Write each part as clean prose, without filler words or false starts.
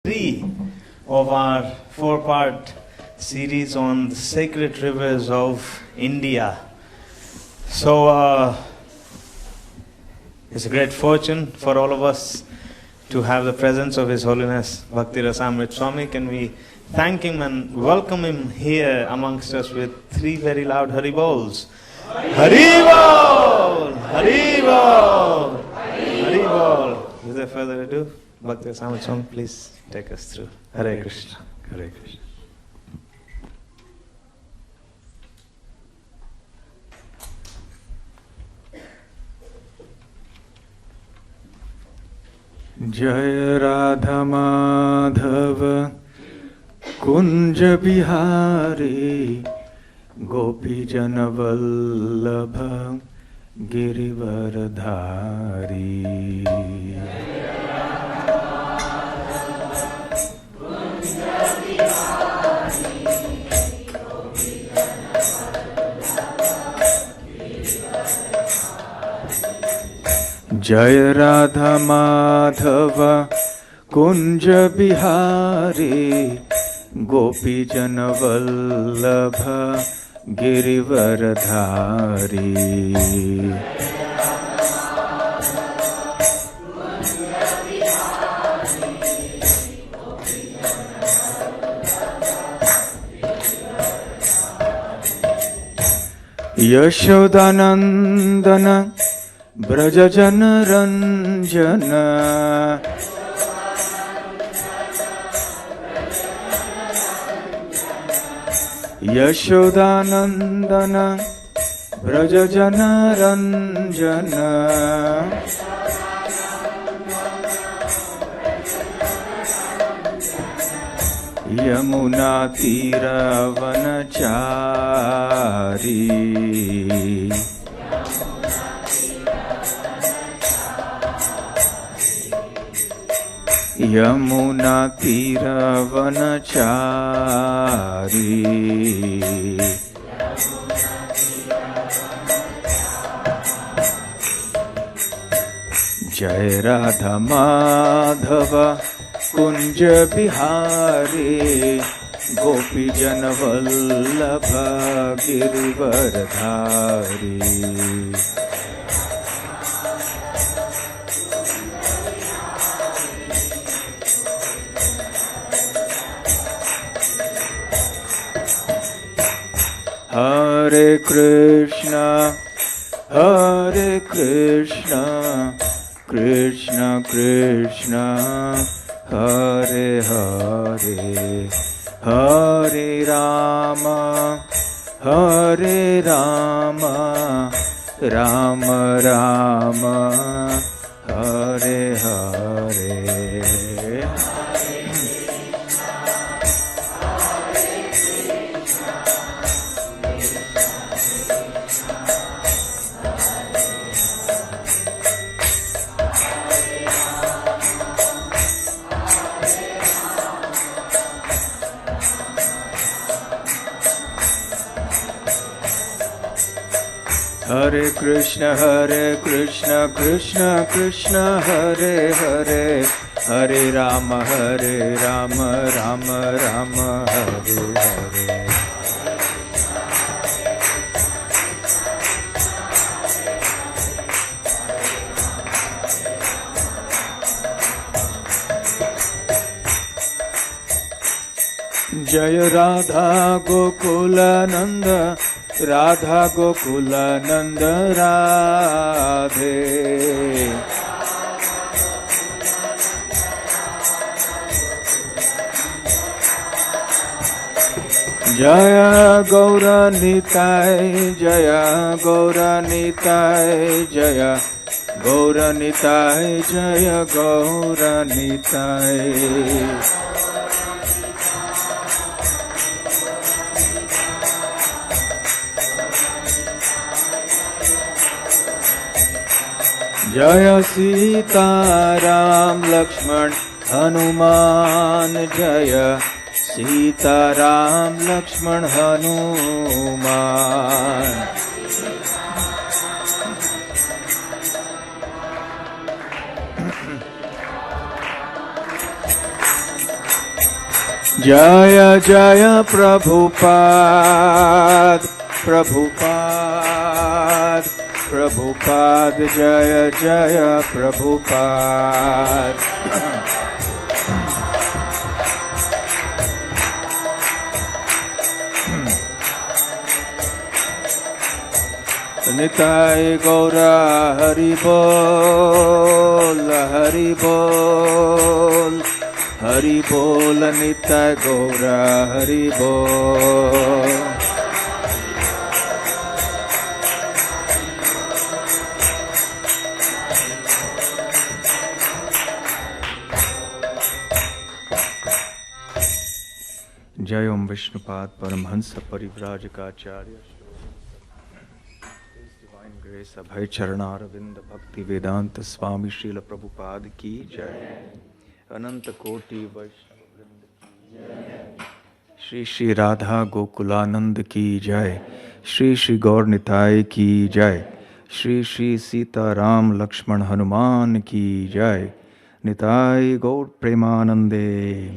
3 of our 4-part series on the sacred rivers of India. So it's a great fortune for all of us to have the presence of His Holiness Bhakti Rasamrita Swami. Can we thank him and welcome him here amongst us with 3 very loud Haribols. Haribol! Haribol! Haribol! Without further ado, Bhakti Rasamrita Swami, please take us through. Hare Krishna. Hare Krishna. Jaya Radha Madhava Kunj Bihari Gopi Jana Vallabha Girivaradhari. Jaya Radha Madhava Kunja Bihari Gopi Jana Vallabha Girivaradhari. Yashodanandana Braja Jana Ranjana. Yashodanandana Braja Jana Ranjana. Yamuna Tira Vanachari. Yamuna Tira Vanachari. Jai Radha Madhava Kunja Bihari Gopi Jana Vallabha Girivaradhari. Hare Krishna, Hare Krishna, Krishna Krishna, Hare Hare, Hare Rama, Hare Rama, Rama Rama, Hare Hare. Hare Krishna, Krishna Krishna, Hare Hare, Hare Rama, Rama Rama, Hare Hare. Jaya Radha Gokula Nanda, Radha Gokula Nanda Radhe. Jaya Gaura Nitai, Jaya Gaura Nitai, Jaya Gaura Nitai, Jaya Gaura Nitai. Jaya Sita Ram Lakshman Hanuman, Jaya Sita Ram Lakshman Hanuman. Jaya Jaya Prabhupada, Prabhupada, Prabhupada, Jaya Jaya Prabhupada. Nitai Gaura Haribol, Haribol, Haribol, Nitai Gaura Haribol. Jai Om Vishnupad Paramhansa Parivrajakacharya. Divine Grace Abhay Charanaravindra Bhaktivedanta Swami Srila Prabhupada Ki Jai. Ananta Koti Vaishnava Vrinda Ki Jai. Shri Shri Radha Gokulanand Ki Jai. Shri Shri Gaur Nitai Ki Jai. Shri Shri Sita Ram Lakshman Hanuman Ki Jai. Nitai Gaur Premanande.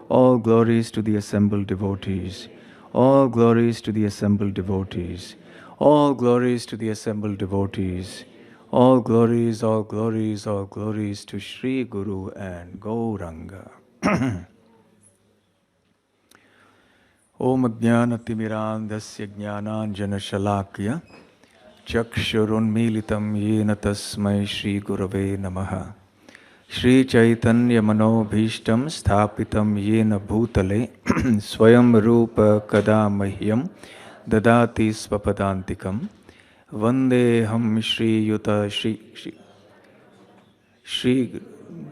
All glories to the assembled devotees. All glories to the assembled devotees. All glories to the assembled devotees. All glories, all glories, all glories to Sri Guru and Gauranga. Om Jnanatimirandasya Jnananjana Shalakya Chakshurunmilitam Yena Tasmai Shri Gurave Namaha. Shri Chaitanya Manobhishtam Sthapitam Yena Bhutale Swayam Rupa Kadamahyam Dadati Svapadantikam Vandeham Shri Yuta Shri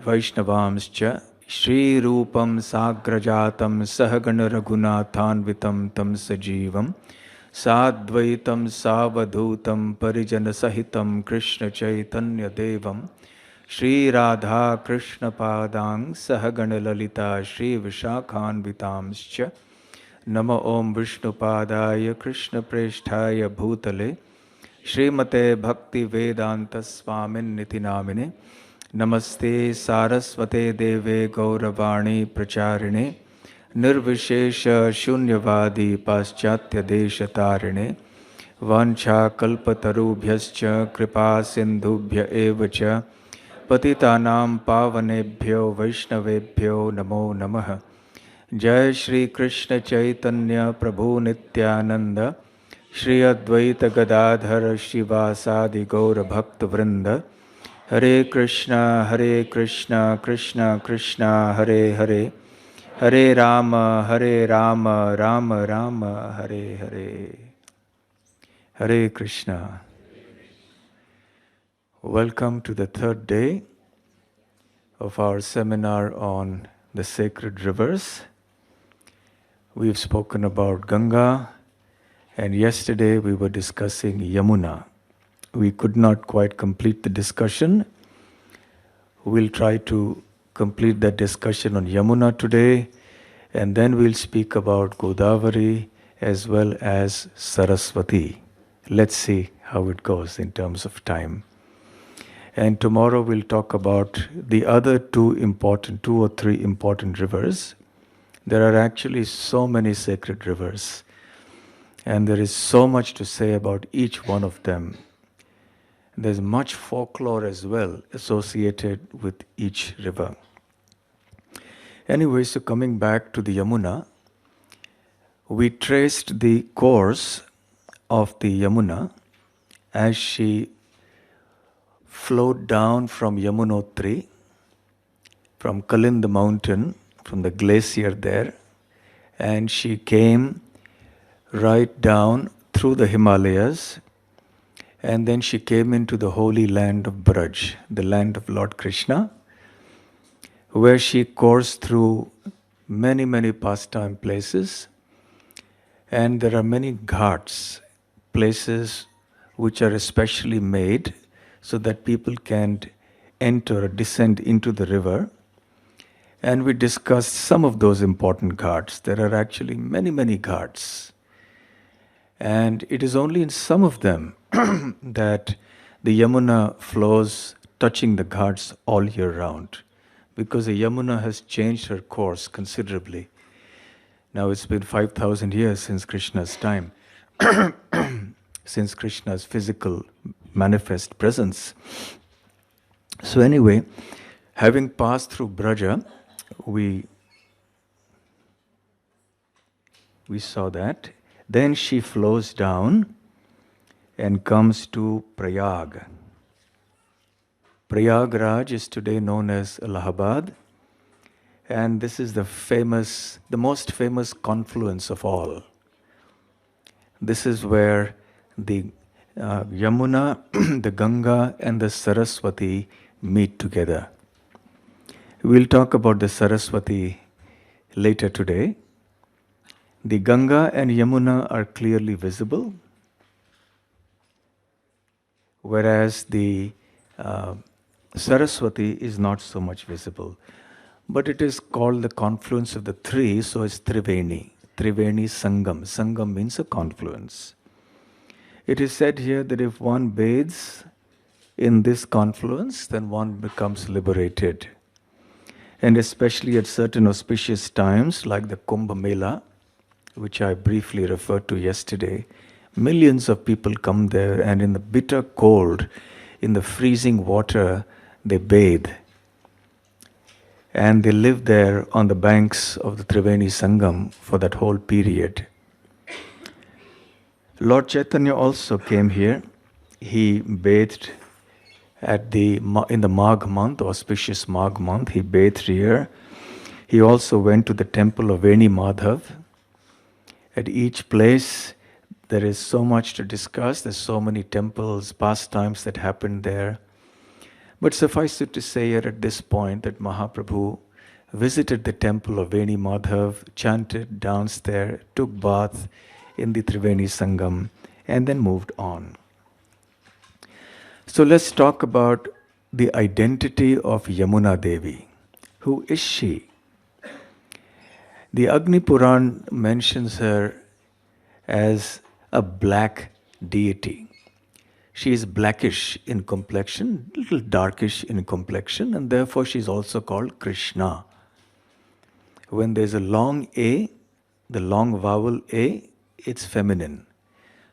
Vaishnavamscha Shri Rupam Sagrajatam Sahagana Raghunathanvitam Tam Sajivam Sadvaitam Savadhutam Parijana Sahitam Krishna Chaitanya Devam Shri Radha Krishna Padang Sahagana Lalita Shri Vishakhanvitamscha Nama Om Vishnu Padaya Krishna Presthaya Bhutale Srimate Bhaktivedanta Swamin Nitinamine Namaste Saraswate Deve Gauravani Pracharine Nirvishesha Shunyavadi Paschatya Deshatarine Vancha Kalpatarubhyascha Kripa Sindhubhya Evacha Patitanam Pavanebhyo Vaishnavebhyo Namo Namaha. Jai Shri Krishna Chaitanya Prabhu Nityananda Shri Advaita Gadadhara Shivasadi Gaura Bhakta Vrinda Hare Krishna Krishna Krishna Hare Hare Hare Rama Rama Rama Hare Hare. Hare Krishna. Welcome to the third day of our seminar on the sacred rivers. We've spoken about Ganga, and yesterday we were discussing Yamuna. We could not quite complete the discussion. We'll try to complete that discussion on Yamuna today, and then we'll speak about Godavari as well as Saraswati. Let's see how it goes in terms of time. And tomorrow we'll talk about the other two or three important rivers. There are actually so many sacred rivers, and there is so much to say about each one of them. There's much folklore as well associated with each river. Anyway, so coming back to the Yamuna, we traced the course of the Yamuna as she flowed down from Yamunotri, from Kalind mountain, from the glacier there, and she came right down through the Himalayas, and then she came into the holy land of Braj, the land of Lord Krishna, where she coursed through many pastime places, and there are many ghats, places which are especially made so that people can enter or descend into the river. And we discussed some of those important ghats. There are actually many ghats. And it is only in some of them that the Yamuna flows touching the ghats all year round, because the Yamuna has changed her course considerably. Now it's been 5,000 years since Krishna's time, since Krishna's physical manifest presence. So anyway, having passed through Braja, we saw that. Then she flows down and comes to Prayag. Prayagraj is today known as Allahabad, and this is the most famous confluence of all. This is where the Yamuna, the Ganga, and the Saraswati meet together. We'll talk about the Saraswati later today. The Ganga and Yamuna are clearly visible, whereas the Saraswati is not so much visible. But it is called the confluence of the three, so it's Triveni. Triveni Sangam. Sangam means a confluence. It is said here that if one bathes in this confluence, then one becomes liberated. And especially at certain auspicious times, like the Kumbh Mela, which I briefly referred to yesterday, millions of people come there, and in the bitter cold, in the freezing water, they bathe. And they live there on the banks of the Triveni Sangam for that whole period. Lord Chaitanya also came here. He bathed in the Magh month, auspicious Magh month. He bathed here. He also went to the temple of Veni Madhav. At each place, there is so much to discuss. There's so many temples, pastimes that happened there. But suffice it to say here at this point that Mahaprabhu visited the temple of Veni Madhav, chanted, danced there, took bath in the Triveni Sangam, and then moved on. So let's talk about the identity of Yamuna Devi. Who is she? The Agni Puran mentions her as a black deity. She is blackish in complexion, little darkish in complexion, and therefore she is also called Krishna. When there's a long A, the long vowel A, it's feminine.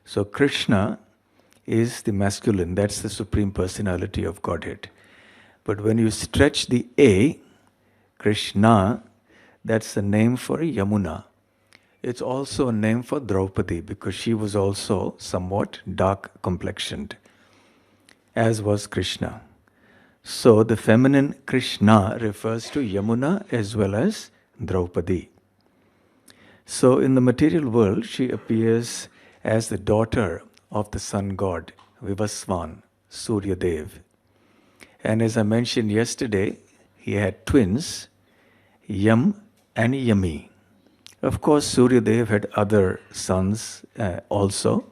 So Krishna is the masculine, that's the Supreme Personality of Godhead. But when you stretch the A, Krishna, that's the name for Yamuna. It's also a name for Draupadi because she was also somewhat dark complexioned, as was Krishna. So the feminine Krishna refers to Yamuna as well as Draupadi. So in the material world, she appears as the daughter of the sun god, Vivaswan, Surya Dev. And as I mentioned yesterday, he had twins, Yam and Yami. Of course, Surya Dev had other sons also.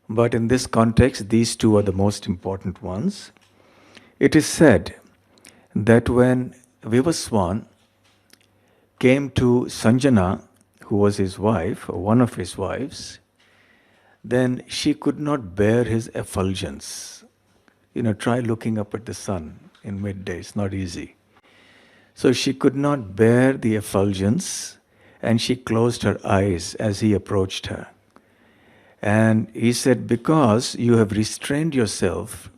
But in this context, these two are the most important ones. It is said that when Vivaswan came to Sanjana, who was his wife, or one of his wives, then she could not bear his effulgence. Try looking up at the sun in midday, it's not easy. So she could not bear the effulgence, and she closed her eyes as he approached her. And he said, because you have restrained yourself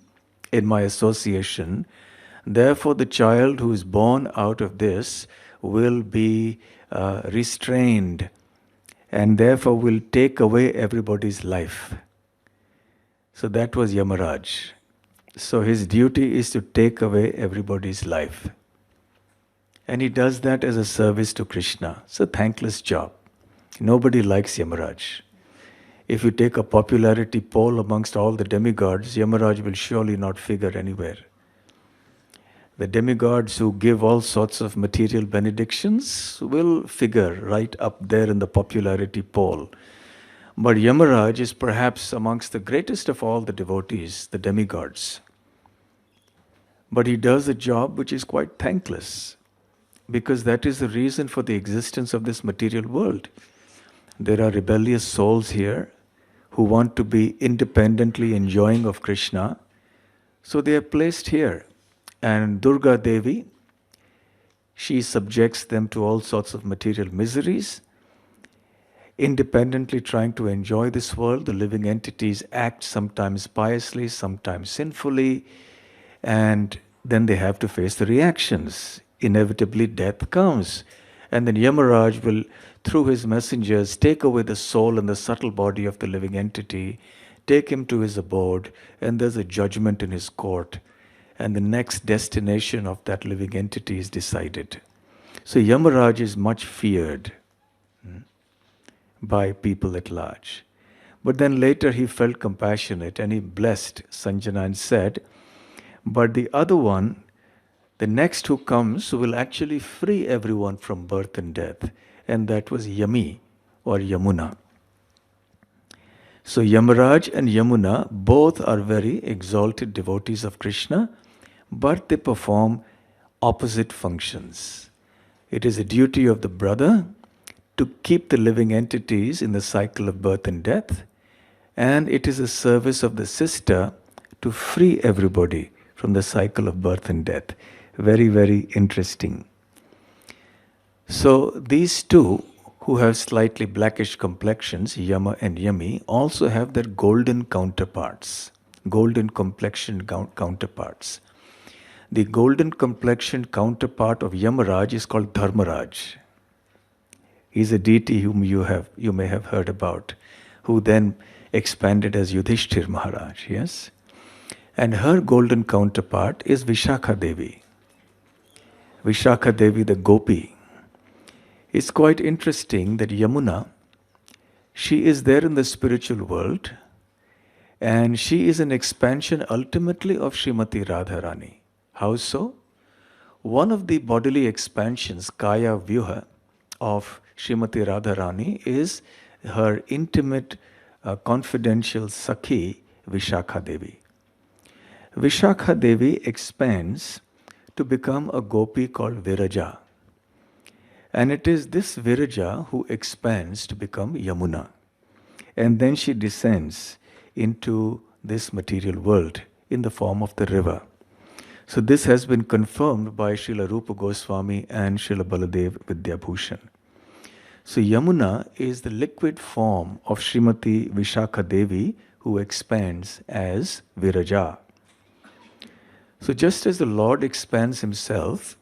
in my association, therefore the child who is born out of this will be restrained, and therefore will take away everybody's life. So that was Yamaraj. So his duty is to take away everybody's life. And he does that as a service to Krishna. It's a thankless job. Nobody likes Yamaraj. If you take a popularity poll amongst all the demigods, Yamaraj will surely not figure anywhere. The demigods who give all sorts of material benedictions will figure right up there in the popularity poll. But Yamaraj is perhaps amongst the greatest of all the devotees, the demigods. But he does a job which is quite thankless, because that is the reason for the existence of this material world. There are rebellious souls here who want to be independently enjoying of Krishna, so they are placed here. And Durga Devi, she subjects them to all sorts of material miseries, independently trying to enjoy this world. The living entities act sometimes piously, sometimes sinfully, and then they have to face the reactions. Inevitably, death comes. And then Yamaraj will, through his messengers, take away the soul and the subtle body of the living entity, take him to his abode, and there's a judgment in his court. And the next destination of that living entity is decided. So Yamaraj is much feared by people at large. But then later he felt compassionate and he blessed Sanjana and said, but the other one, the next who comes, will actually free everyone from birth and death. And that was Yami or Yamuna. So Yamaraj and Yamuna both are very exalted devotees of Krishna, but they perform opposite functions. It is a duty of the brother to keep the living entities in the cycle of birth and death, and it is a service of the sister to free everybody from the cycle of birth and death. Very, very interesting. So these two, who have slightly blackish complexions, Yama and Yami, also have their golden counterparts, golden complexion counterparts. The golden complexion counterpart of Yamaraj is called Dharmaraj. He's a deity whom you may have heard about, who then expanded as Yudhishthir Maharaj, yes? And her golden counterpart is Vishakha Devi. Vishakha Devi, the Gopi. It's quite interesting that Yamuna, she is there in the spiritual world, and she is an expansion ultimately of Srimati Radharani. How so? One of the bodily expansions, Kaya Vyuha, of Srimati Radharani is her intimate, confidential Sakhi, Vishakha Devi. Vishakha Devi expands to become a gopi called Viraja. And it is this Viraja who expands to become Yamuna. And then she descends into this material world in the form of the river. So this has been confirmed by Srila Rupa Goswami and Srila Baladev Vidyabhushan. So Yamuna is the liquid form of Srimati Vishakha Devi who expands as Viraja. So just as the Lord expands himself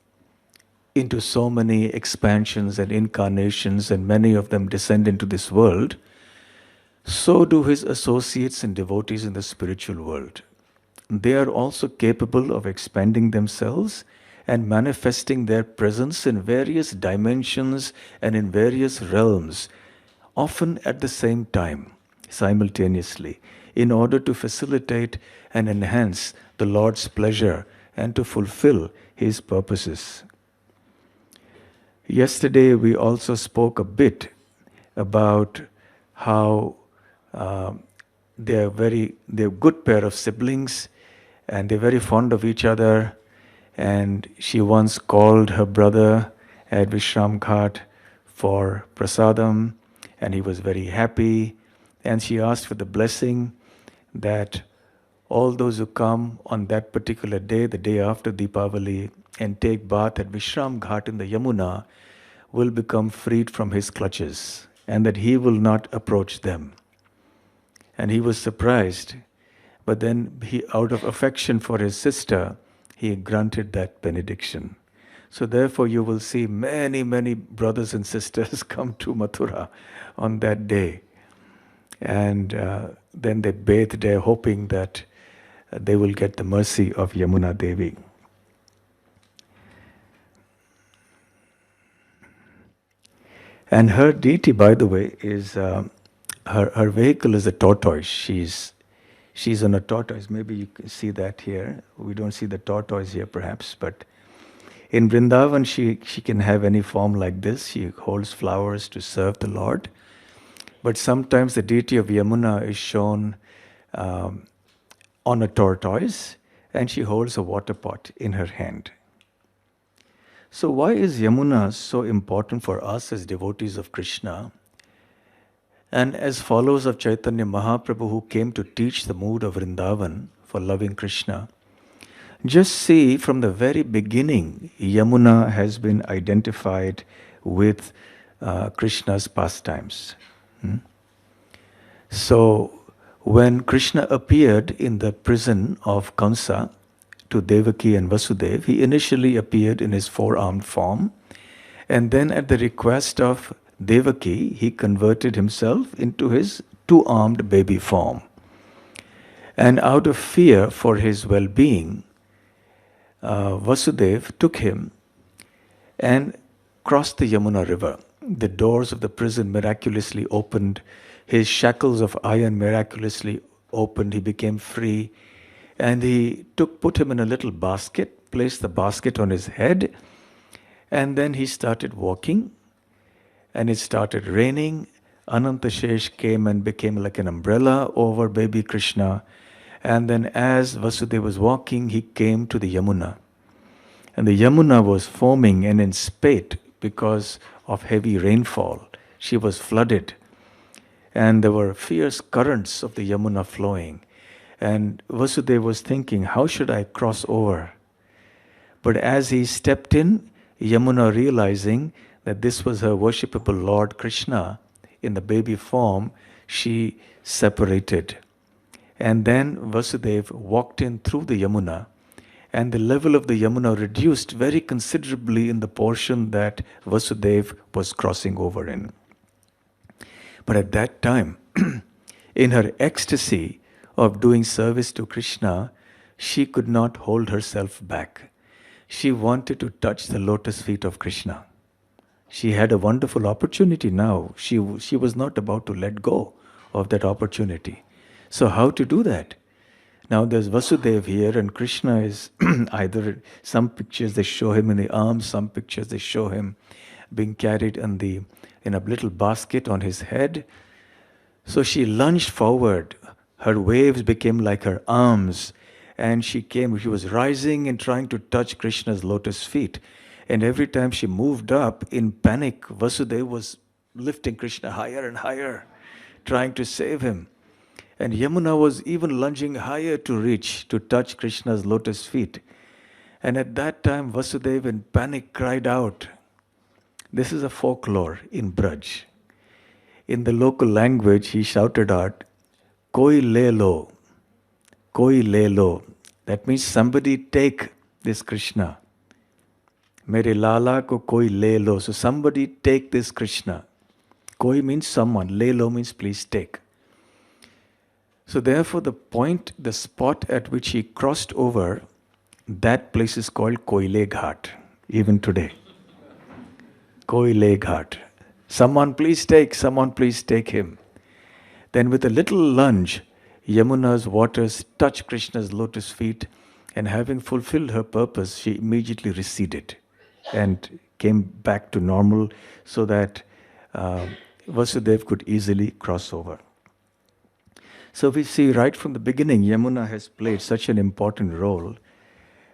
into so many expansions and incarnations, and many of them descend into this world, so do his associates and devotees in the spiritual world. They are also capable of expanding themselves and manifesting their presence in various dimensions and in various realms, often at the same time, simultaneously, in order to facilitate and enhance the Lord's pleasure and to fulfill his purposes. Yesterday we also spoke a bit about how they're a good pair of siblings, and they're very fond of each other. And she once called her brother at Vishram Ghat for prasadam, and he was very happy. And she asked for the blessing that all those who come on that particular day, the day after Deepavali, and take bath at Vishram Ghat in the Yamuna, will become freed from his clutches, and that he will not approach them. And he was surprised, but then he, out of affection for his sister, he granted that benediction. So therefore you will see many, many brothers and sisters come to Mathura on that day. And then they bathe there hoping that they will get the mercy of Yamuna Devi. And her deity, by the way, is her vehicle is a tortoise. She's on a tortoise. Maybe you can see that here. We don't see the tortoise here, perhaps, but in Vrindavan, she can have any form like this. She holds flowers to serve the Lord. But sometimes the deity of Yamuna is shown on a tortoise, and she holds a water pot in her hand. So why is Yamuna so important for us as devotees of Krishna? And as followers of Chaitanya Mahaprabhu, who came to teach the mood of Vrindavan for loving Krishna, just see from the very beginning, Yamuna has been identified with Krishna's pastimes. So, when Krishna appeared in the prison of Kamsa to Devaki and Vasudeva, he initially appeared in his four-armed form, and then at the request of Devaki, he converted himself into his two-armed baby form. And out of fear for his well-being, Vasudeva took him and crossed the Yamuna river. The doors of the prison miraculously opened. His shackles of iron miraculously opened. He became free. And he put him in a little basket, placed the basket on his head, and then he started walking. And it started raining. Anantashesh came and became like an umbrella over baby Krishna. And then as Vasudeva was walking, he came to the Yamuna. And the Yamuna was foaming and in spate because of heavy rainfall. She was flooded. And there were fierce currents of the Yamuna flowing. And Vasudeva was thinking, how should I cross over? But as he stepped in, Yamuna, realizing that this was her worshipable Lord Krishna in the baby form, she separated. And then Vasudeva walked in through the Yamuna, and the level of the Yamuna reduced very considerably in the portion that Vasudeva was crossing over in. But at that time, in her ecstasy of doing service to Krishna, she could not hold herself back. She wanted to touch the lotus feet of Krishna. She had a wonderful opportunity now. She was not about to let go of that opportunity. So how to do that? Now there's Vasudeva here, and Krishna is either, some pictures they show him in the arms, some pictures they show him being carried in a little basket on his head. So she lunged forward. Her waves became like her arms, and she was rising and trying to touch Krishna's lotus feet. And every time she moved up in panic, Vasudeva was lifting Krishna higher and higher, trying to save him. And Yamuna was even lunging higher to touch Krishna's lotus feet. And at that time, Vasudeva in panic cried out. This is a folklore in Braj. In the local language, he shouted out, Koi le lo, Koi le lo. That means somebody take this Krishna. Mere lala ko koi le lo. So somebody take this Krishna. Koi means someone. Le lo means please take. So therefore the spot at which he crossed over, that place is called Koile Ghat, even today. Koile Ghat. Someone please take him. Then with a little lunge, Yamuna's waters touched Krishna's lotus feet, and having fulfilled her purpose, she immediately receded and came back to normal so that Vasudeva could easily cross over. So we see right from the beginning, Yamuna has played such an important role.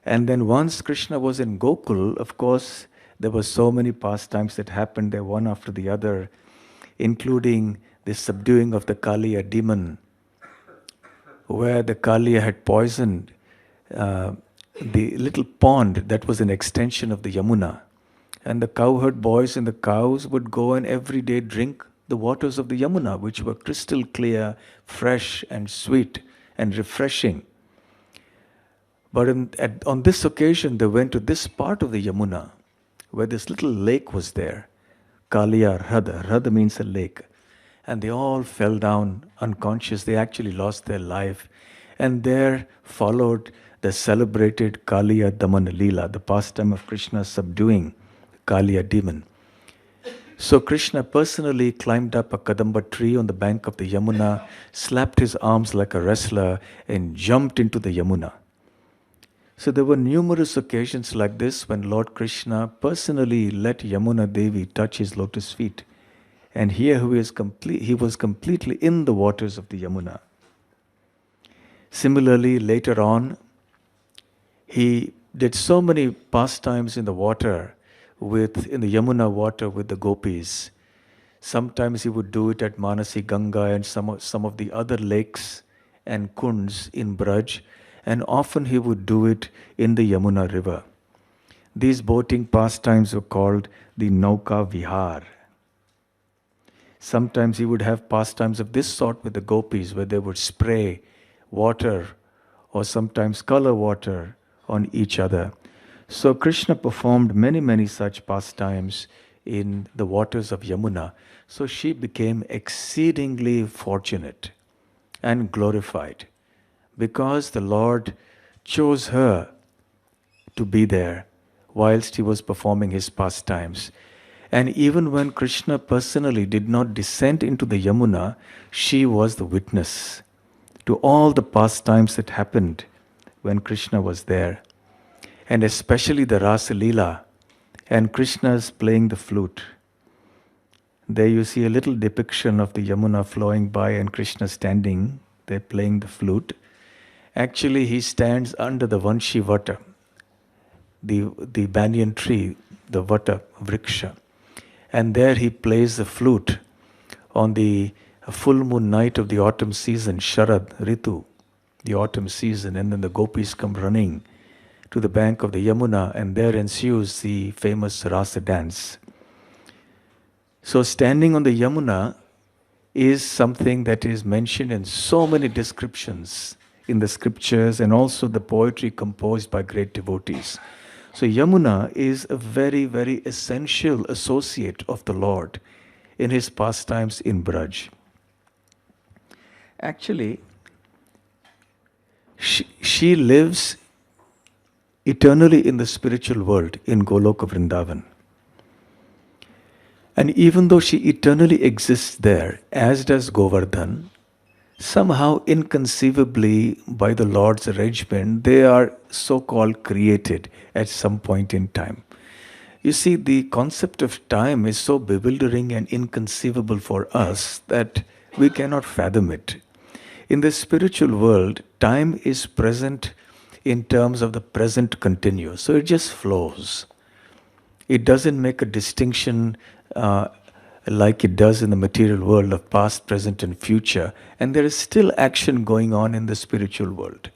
And then once Krishna was in Gokul, of course, there were so many pastimes that happened there one after the other, including the subduing of the Kaliya demon, where the Kaliya had poisoned the little pond that was an extension of the Yamuna. And the cowherd boys and the cows would go and every day drink the waters of the Yamuna, which were crystal clear, fresh and sweet and refreshing. But on this occasion, they went to this part of the Yamuna, where this little lake was there, Kaliya Hrada. Hrada means a lake. And they all fell down unconscious. They actually lost their life. And there followed the celebrated Kaliya Damana Leela, the pastime of Krishna subduing Kaliya demon. So Krishna personally climbed up a Kadamba tree on the bank of the Yamuna, slapped his arms like a wrestler, and jumped into the Yamuna. So there were numerous occasions like this when Lord Krishna personally let Yamuna Devi touch his lotus feet. And here he was completely in the waters of the Yamuna. Similarly, later on, he did so many pastimes in the water, in the Yamuna water with the gopis. Sometimes he would do it at Manasi Ganga and some of the other lakes and kunds in Braj, and often he would do it in the Yamuna river. These boating pastimes were called the Nauka Vihar. Sometimes he would have pastimes of this sort with the gopis, where they would spray water or sometimes color water on each other. So Krishna performed many, many such pastimes in the waters of Yamuna. So she became exceedingly fortunate and glorified because the Lord chose her to be there whilst he was performing his pastimes. And even when Krishna personally did not descend into the Yamuna, she was the witness to all the pastimes that happened when Krishna was there. And especially the Rasa Leela, and Krishna's playing the flute. There you see a little depiction of the Yamuna flowing by and Krishna standing there playing the flute. Actually, he stands under the Vanshi Vata, the banyan tree, the Vata Vriksha. And there he plays the flute on the full moon night of the autumn season, Sharad Ritu, the autumn season. And then the gopis come running to the bank of the Yamuna, and there ensues the famous Rasa dance. So standing on the Yamuna is something that is mentioned in so many descriptions in the scriptures and also the poetry composed by great devotees. So Yamuna is a very, very essential associate of the Lord in his pastimes in Braj. Actually, she lives eternally in the spiritual world in Goloka Vrindavan. And even though she eternally exists there, as does Govardhan, somehow inconceivably by the Lord's arrangement, they are so-called created at some point in time. You see, the concept of time is so bewildering and inconceivable for us that we cannot fathom it. In the spiritual world, time is present in terms of the present continuous. So it just flows. It doesn't make a distinction like it does in the material world of past, present, and future. And there is still action going on in the spiritual world.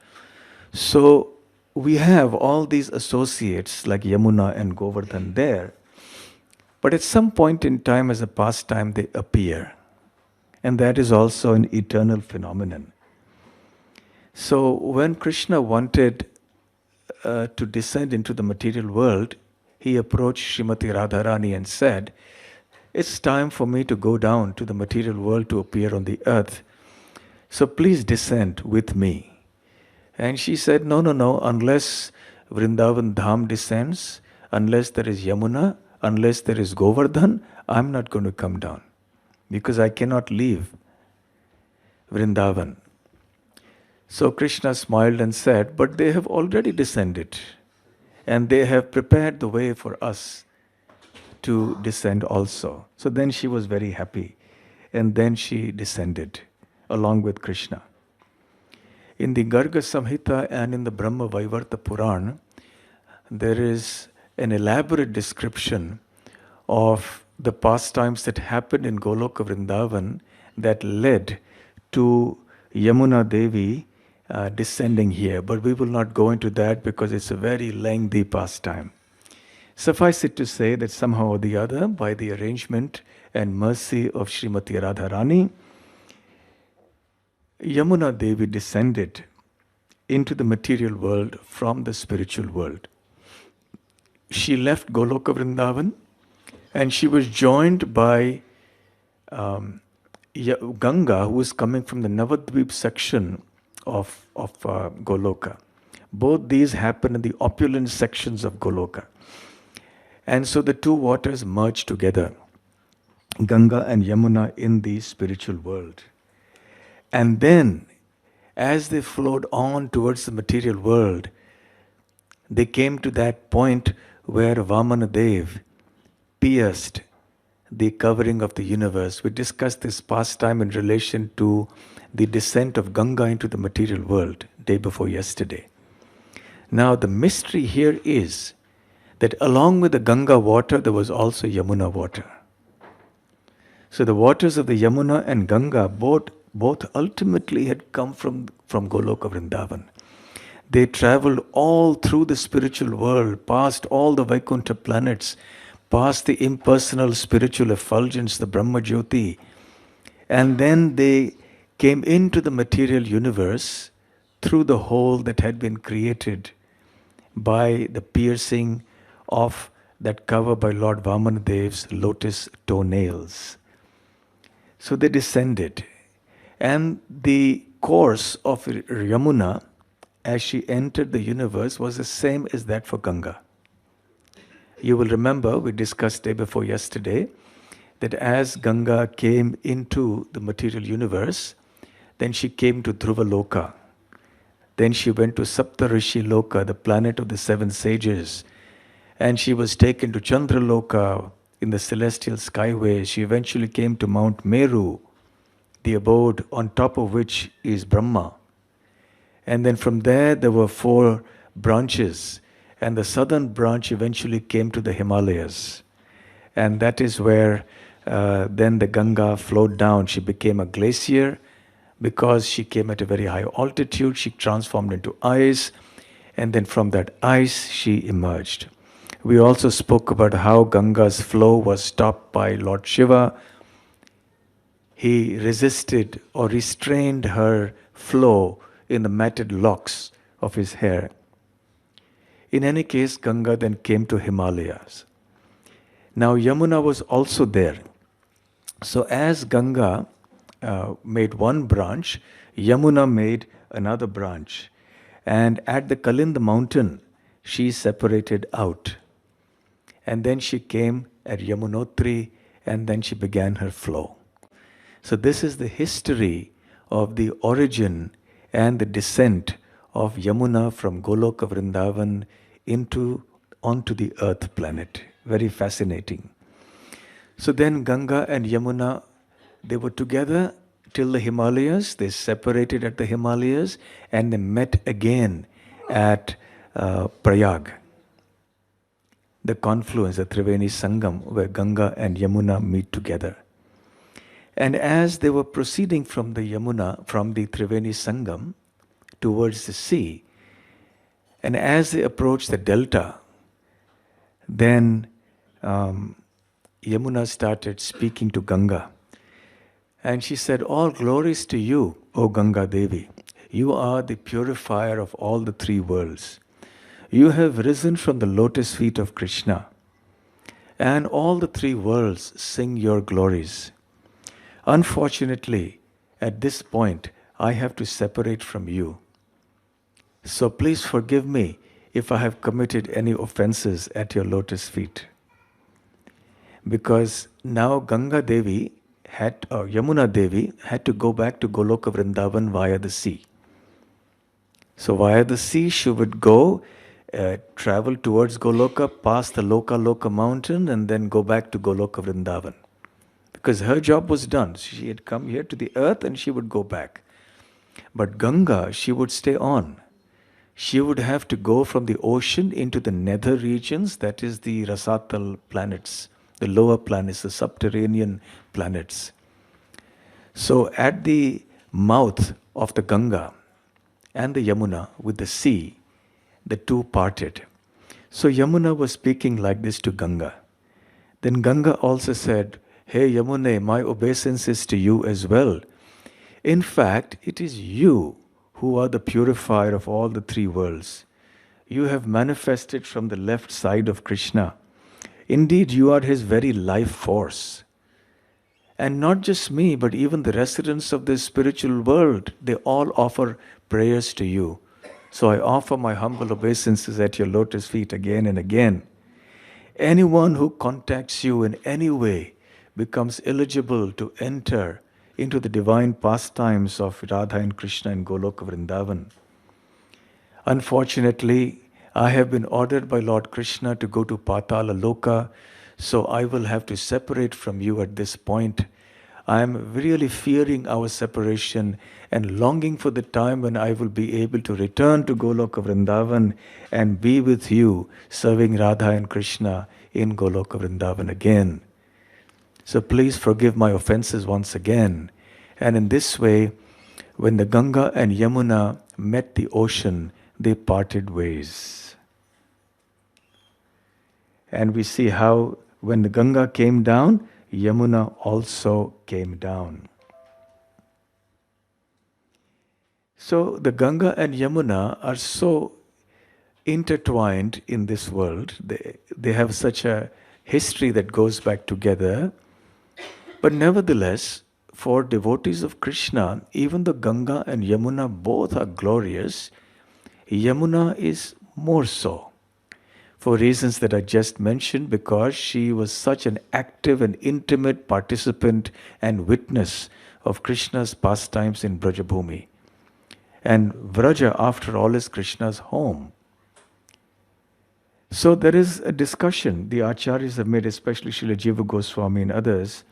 So we have all these associates like Yamuna and Govardhan there. But at some point in time, as a pastime, they appear. And that is also an eternal phenomenon. So when Krishna wanted to descend into the material world, he approached Srimati Radharani and said, "It's time for me to go down to the material world to appear on the earth. So please descend with me." And she said, no, unless Vrindavan Dham descends, unless there is Yamuna, unless there is Govardhan, I'm not going to come down because I cannot leave Vrindavan. So Krishna smiled and said, but they have already descended and they have prepared the way for us to descend also. So then she was very happy and then she descended along with Krishna. In the Garga Samhita and in the Brahma Vaivarta Puran, there is an elaborate description of the pastimes that happened in Goloka Vrindavan that led to Yamuna Devi descending here. But we will not go into that because it's a very lengthy pastime. Suffice it to say that somehow or the other, by the arrangement and mercy of Srimati Radharani, Yamuna Devi descended into the material world from the spiritual world. She left Goloka Vrindavan and she was joined by Ganga, who was coming from the Navadvip section of Goloka. Both these happen in the opulent sections of Goloka. And so the two waters merge together, Ganga and Yamuna in the spiritual world. And then, as they flowed on towards the material world, they came to that point where Vamana Dev pierced the covering of the universe. We discussed this pastime in relation to the descent of Ganga into the material world, day before yesterday. Now, the mystery here is that along with the Ganga water, there was also Yamuna water. So the waters of the Yamuna and Ganga both ultimately had come from Goloka Vrindavan. They traveled all through the spiritual world, past all the Vaikuntha planets, past the impersonal spiritual effulgence, the Brahma Jyoti, And then they came into the material universe through the hole that had been created by the piercing of that cover by Lord Vamanadev's lotus toenails. So they descended. And the course of Yamuna as she entered the universe was the same as that for Ganga. You will remember, we discussed day before yesterday, that as Ganga came into the material universe, then she came to Dhruva Loka. Then she went to Saptarishi Loka, the planet of the seven sages. And she was taken to Chandra Loka in the celestial skyways. She eventually came to Mount Meru, the abode on top of which is Brahma. And then from there were 4 branches. And the southern branch eventually came to the Himalayas. And that is where then the Ganga flowed down. She became a glacier. Because she came at a very high altitude, she transformed into ice, and then from that ice she emerged. We also spoke about how Ganga's flow was stopped by Lord Shiva. He resisted or restrained her flow in the matted locks of his hair. In any case, Ganga then came to Himalayas. Now Yamuna was also there. So as Ganga made one branch, Yamuna made another branch. And at the Kalinda mountain, she separated out. And then she came at Yamunotri, and then she began her flow. So this is the history of the origin and the descent of Yamuna from Goloka Vrindavan onto the earth planet. Very fascinating. So then Ganga and Yamuna, they were together till the Himalayas. They separated at the Himalayas and they met again at Prayag, the confluence, the Triveni Sangam, where Ganga and Yamuna meet together. And as they were proceeding from the Yamuna, from the Triveni Sangam towards the sea, and as they approached the delta, then Yamuna started speaking to Ganga. And she said, "All glories to you, O Ganga Devi. You are the purifier of all the 3 worlds. You have risen from the lotus feet of Krishna. And all the 3 worlds sing your glories. Unfortunately, at this point, I have to separate from you. So please forgive me if I have committed any offenses at your lotus feet." Because now Ganga Devi Yamuna Devi had to go back to Goloka Vrindavan via the sea. So via the sea she would go, travel towards Goloka, pass the Loka mountain, and then go back to Goloka Vrindavan. Because her job was done. She had come here to the earth and she would go back. But Ganga, she would stay on. She would have to go from the ocean into the nether regions, that is the Rasatal planets, the lower planets, the subterranean planets. So at the mouth of the Ganga and the Yamuna with the sea, the 2 parted. So Yamuna was speaking like this to Ganga. Then Ganga also said, "Hey Yamune, my obeisance is to you as well. In fact, it is you who are the purifier of all the 3 worlds. You have manifested from the left side of Krishna. Indeed, you are his very life force. And not just me, but even the residents of this spiritual world, they all offer prayers to you. So I offer my humble obeisances at your lotus feet again and again. Anyone who contacts you in any way becomes eligible to enter into the divine pastimes of Radha and Krishna in Goloka Vrindavan. Unfortunately, I have been ordered by Lord Krishna to go to Patala Loka, so I will have to separate from you at this point. I am really fearing our separation and longing for the time when I will be able to return to Goloka Vrindavan and be with you, serving Radha and Krishna in Goloka Vrindavan again. So please forgive my offenses once again." And in this way, when the Ganga and Yamuna met the ocean, they parted ways. And we see how when the Ganga came down, Yamuna also came down. So the Ganga and Yamuna are so intertwined in this world. They have such a history that goes back together. But nevertheless, for devotees of Krishna, even though Ganga and Yamuna both are glorious, Yamuna is more so. For reasons that I just mentioned, because she was such an active and intimate participant and witness of Krishna's pastimes in Brajabhumi. And Vraja, after all, is Krishna's home. So there is a discussion the acharyas have made, especially Srila Jiva Goswami and others,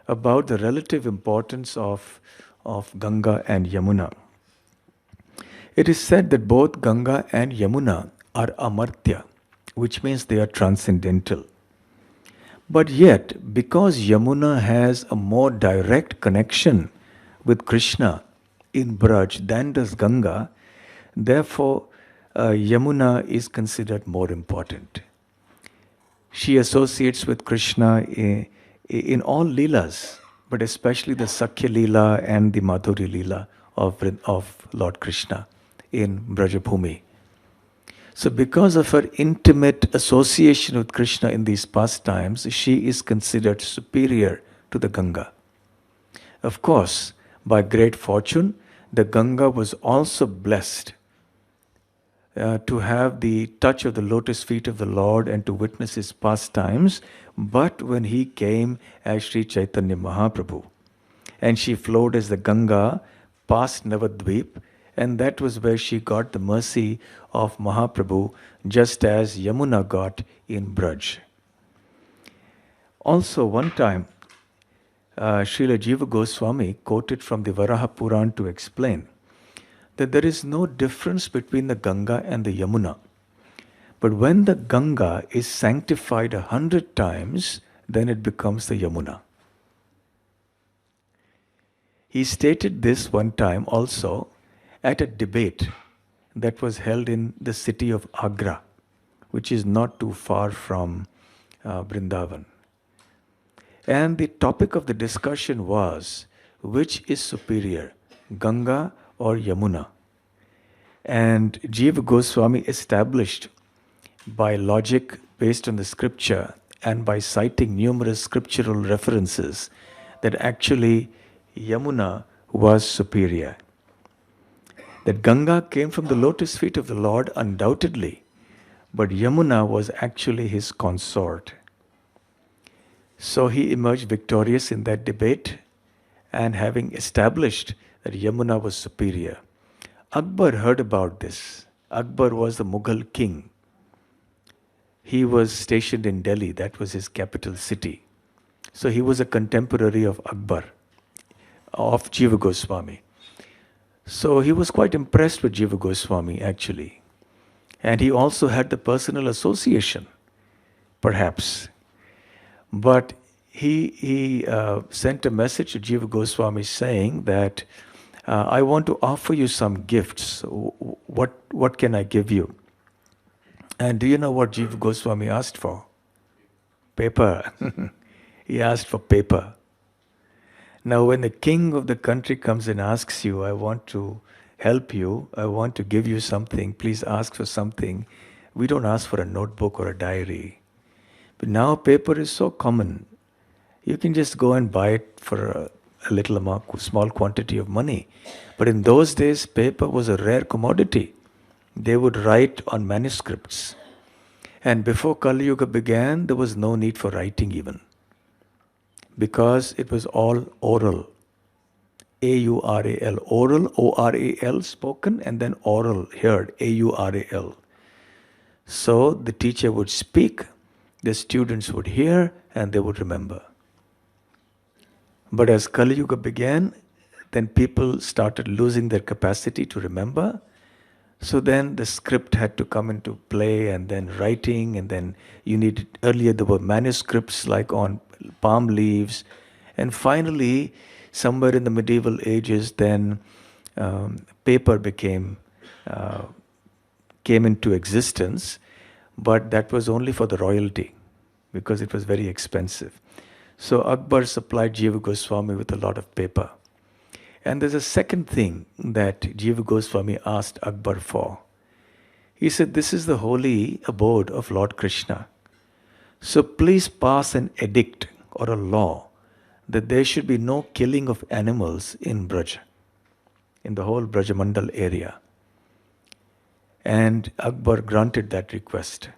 about the relative importance of Ganga and Yamuna. It is said that both Ganga and Yamuna are amartya, which means they are transcendental. But yet, because Yamuna has a more direct connection with Krishna in Braj than does Ganga, therefore Yamuna is considered more important. She associates with Krishna in all Leelas, but especially the Sakhya Leela and the Madhuri Leela of Lord Krishna in Brajabhumi. So because of her intimate association with Krishna in these pastimes, she is considered superior to the Ganga. Of course, by great fortune, the Ganga was also blessed to have the touch of the lotus feet of the Lord and to witness his pastimes, but when he came as Sri Chaitanya Mahaprabhu, and she flowed as the Ganga past Navadvip, and that was where she got the mercy of Mahaprabhu, just as Yamuna got in Braj. Also, one time, Srila Jiva Goswami quoted from the Varaha Puran to explain that there is no difference between the Ganga and the Yamuna. But when the Ganga is sanctified 100 times, then it becomes the Yamuna. He stated this one time also at a debate that was held in the city of Agra, which is not too far from Vrindavan. And the topic of the discussion was, which is superior, Ganga or Yamuna? And Jiva Goswami established by logic based on the scripture and by citing numerous scriptural references that actually Yamuna was superior. That Ganga came from the lotus feet of the Lord undoubtedly, but Yamuna was actually his consort. So he emerged victorious in that debate, and having established that Yamuna was superior. Akbar heard about this. Akbar was the Mughal king. He was stationed in Delhi, that was his capital city. So he was a contemporary of Akbar, of Jiva Goswami. So he was quite impressed with Jiva Goswami actually. And he also had the personal association, perhaps. But he sent a message to Jiva Goswami saying that, I want to offer you some gifts. What can I give you? And do you know what Jiva Goswami asked for? Paper. He asked for paper. Now when the king of the country comes and asks you, I want to help you, I want to give you something, please ask for something, we don't ask for a notebook or a diary. But now paper is so common. You can just go and buy it for a little amount, small quantity of money. But in those days, paper was a rare commodity. They would write on manuscripts. And before Kali Yuga began, there was no need for writing even. Because it was all oral. A-U-R-A-L. Oral, O-R-A-L, spoken, and then oral, heard, A-U-R-A-L. So the teacher would speak, the students would hear, and they would remember. But as Kali Yuga began, then people started losing their capacity to remember. So then the script had to come into play, and then writing, and then you needed, earlier there were manuscripts like on palm leaves, and finally, somewhere in the medieval ages, then paper came into existence, but that was only for the royalty, because it was very expensive. So Akbar supplied Jiva Goswami with a lot of paper. And there's a second thing that Jiva Goswami asked Akbar for. He said, this is the holy abode of Lord Krishna. So please pass an edict or a law that there should be no killing of animals in Braj, in the whole Brajamandal area. And Akbar granted that request.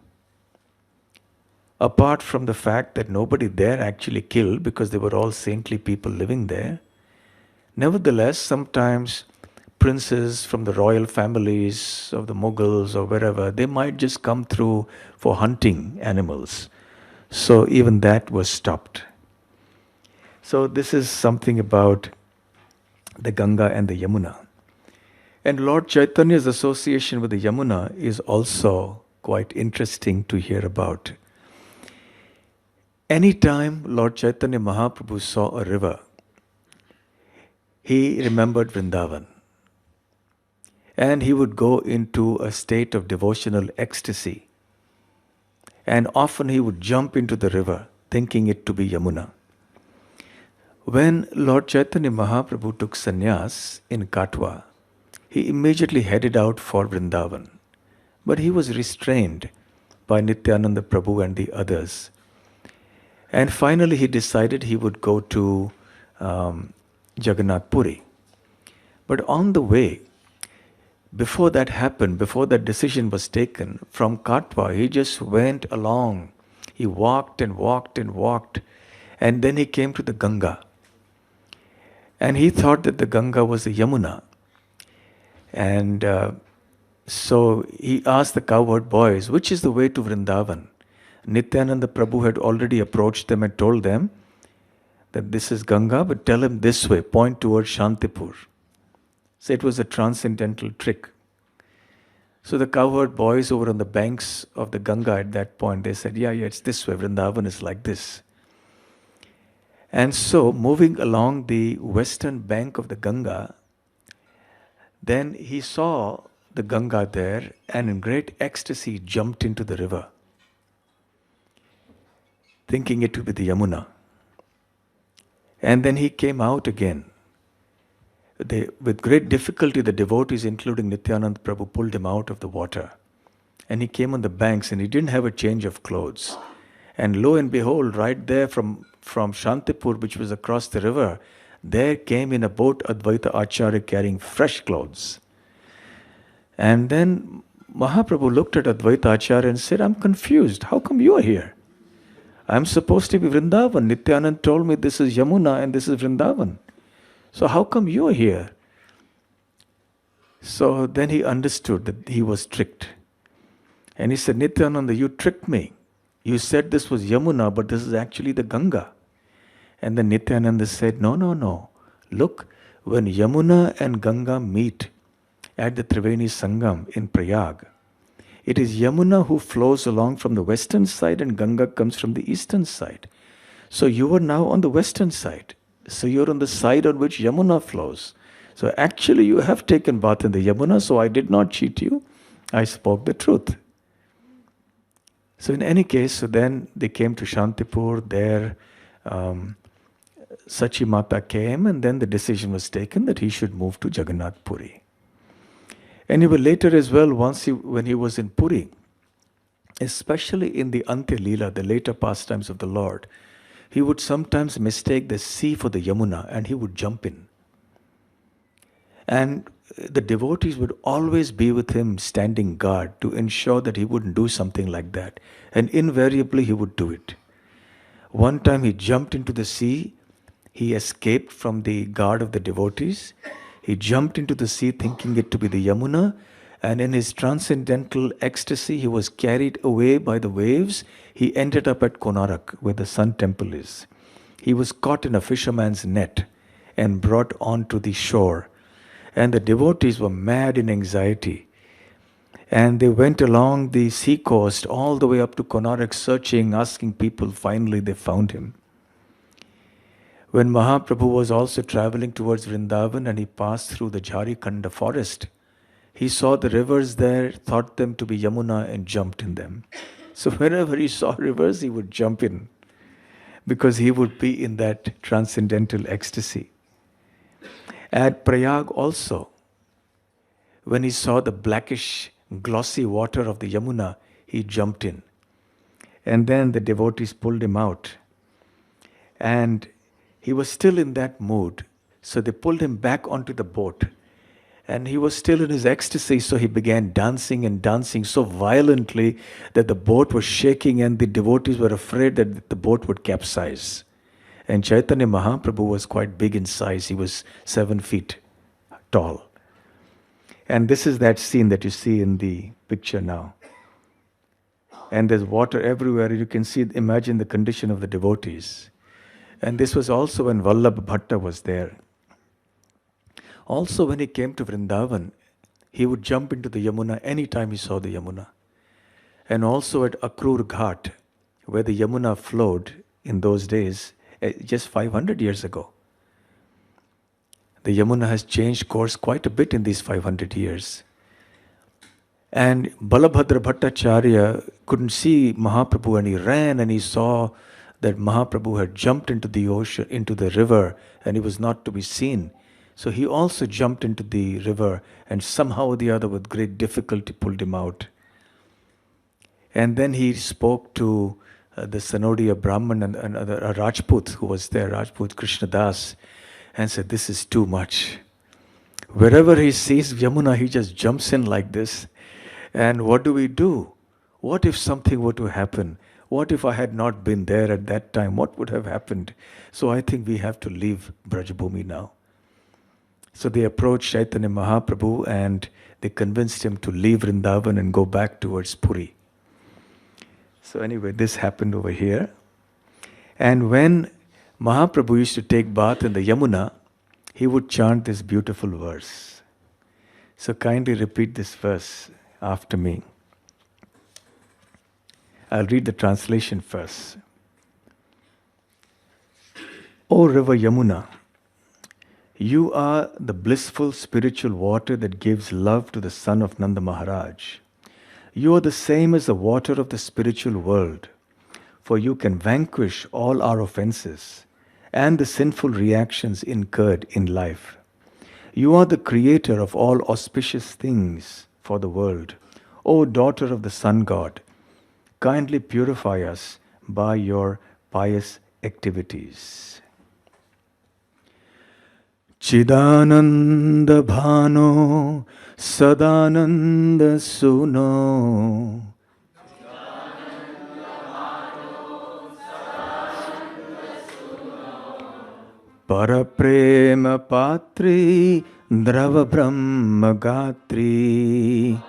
Apart from the fact that nobody there actually killed because they were all saintly people living there, nevertheless, sometimes princes from the royal families of the Mughals or wherever, they might just come through for hunting animals. So even that was stopped. So this is something about the Ganga and the Yamuna. And Lord Chaitanya's association with the Yamuna is also quite interesting to hear about. Anytime Lord Chaitanya Mahaprabhu saw a river, he remembered Vrindavan. And he would go into a state of devotional ecstasy. And often he would jump into the river, thinking it to be Yamuna. When Lord Chaitanya Mahaprabhu took sannyas in Katwa, he immediately headed out for Vrindavan. But he was restrained by Nityananda Prabhu and the others. And finally he decided he would go to Jagannath Puri. But on the way, before that happened, before that decision was taken, from Katwa he just went along. He walked and walked and walked. And then he came to the Ganga. And he thought that the Ganga was the Yamuna. And so he asked the cowherd boys, which is the way to Vrindavan? Nityananda Prabhu had already approached them and told them that this is Ganga, but tell him this way, point towards Shantipur. So it was a transcendental trick. So the cowherd boys over on the banks of the Ganga at that point, they said, yeah, it's this way, Vrindavan is like this. And so moving along the western bank of the Ganga, then he saw the Ganga there and in great ecstasy jumped into the river, thinking it to be the Yamuna. And then he came out again. With great difficulty, the devotees, including Nityananda Prabhu, pulled him out of the water. And he came on the banks and he didn't have a change of clothes. And lo and behold, right there from Shantipur, which was across the river, there came in a boat Advaita Acharya carrying fresh clothes. And then Mahaprabhu looked at Advaita Acharya and said, I'm confused. How come you are here? I'm supposed to be Vrindavan. Nityananda told me this is Yamuna and this is Vrindavan. So how come you are here? So then he understood that he was tricked. And he said, Nityananda, you tricked me. You said this was Yamuna, but this is actually the Ganga. And then Nityananda said, no. Look, when Yamuna and Ganga meet at the Triveni Sangam in Prayag, it is Yamuna who flows along from the western side and Ganga comes from the eastern side. So you are now on the western side. So you're on the side on which Yamuna flows. So actually you have taken bath in the Yamuna, so I did not cheat you. I spoke the truth. So in any case, so then they came to Shantipur, there Sachi Mata came, and then the decision was taken that he should move to Jagannath Puri. Anyway, later as well, when he was in Puri, especially in the Antya Leela, the later pastimes of the Lord, he would sometimes mistake the sea for the Yamuna and he would jump in. And the devotees would always be with him standing guard to ensure that he wouldn't do something like that. And invariably he would do it. One time he jumped into the sea. He escaped from the guard of the devotees. He jumped into the sea thinking it to be the Yamuna. And in his transcendental ecstasy, he was carried away by the waves. He ended up at Konarak, where the sun temple is. He was caught in a fisherman's net and brought onto the shore. And the devotees were mad in anxiety. And they went along the sea coast all the way up to Konarak, searching, asking people. Finally, they found him. When Mahaprabhu was also traveling towards Vrindavan and he passed through the Jharikanda forest, he saw the rivers there, thought them to be Yamuna and jumped in them. So whenever he saw rivers, he would jump in because he would be in that transcendental ecstasy. At Prayag also, when he saw the blackish, glossy water of the Yamuna, he jumped in. And then the devotees pulled him out. And he was still in that mood. So they pulled him back onto the boat. And he was still in his ecstasy, so he began dancing and dancing so violently that the boat was shaking and the devotees were afraid that the boat would capsize. And Chaitanya Mahaprabhu was quite big in size. He was 7 feet tall. And this is that scene that you see in the picture now. And there's water everywhere. You can see, imagine the condition of the devotees. And this was also when Vallabh Bhatta was there. Also when he came to Vrindavan, he would jump into the Yamuna anytime he saw the Yamuna. And also at Akrur Ghat, where the Yamuna flowed in those days, just 500 years ago. The Yamuna has changed course quite a bit in these 500 years. And Balabhadra Bhattacharya couldn't see Mahaprabhu, and he ran and he saw that Mahaprabhu had jumped into the ocean, into the river, and he was not to be seen. So he also jumped into the river, and somehow or the other with great difficulty pulled him out. And then he spoke to the Sanodia Brahman and a Rajput who was there, Rajput Krishnadas, and said, "This is too much." Wherever he sees Yamuna, he just jumps in like this. And what do we do? What if something were to happen? What if I had not been there at that time? What would have happened? So I think we have to leave Brajabhumi now. So they approached Chaitanya Mahaprabhu and they convinced him to leave Vrindavan and go back towards Puri. So anyway, this happened over here. And when Mahaprabhu used to take bath in the Yamuna, he would chant this beautiful verse. So kindly repeat this verse after me. I'll read the translation first. O river Yamuna, you are the blissful spiritual water that gives love to the son of Nanda Maharaj. You are the same as the water of the spiritual world, for you can vanquish all our offenses and the sinful reactions incurred in life. You are the creator of all auspicious things for the world. O daughter of the sun god, kindly purify us by your pious activities. Chidananda Bhano Sadananda Suno Paraprema Patri Drava Brahma Gatri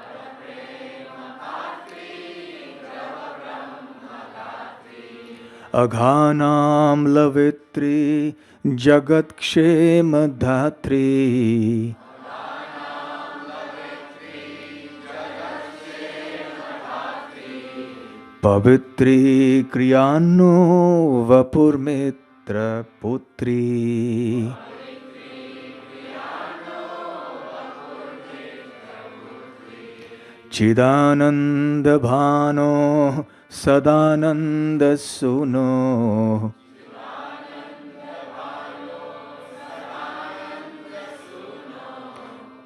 Aghanam Lavitri Jagat Kshema Dhatri Pavitri Kriyano Vapur Mitra Putri Chidananda Bhano Sadananda Suno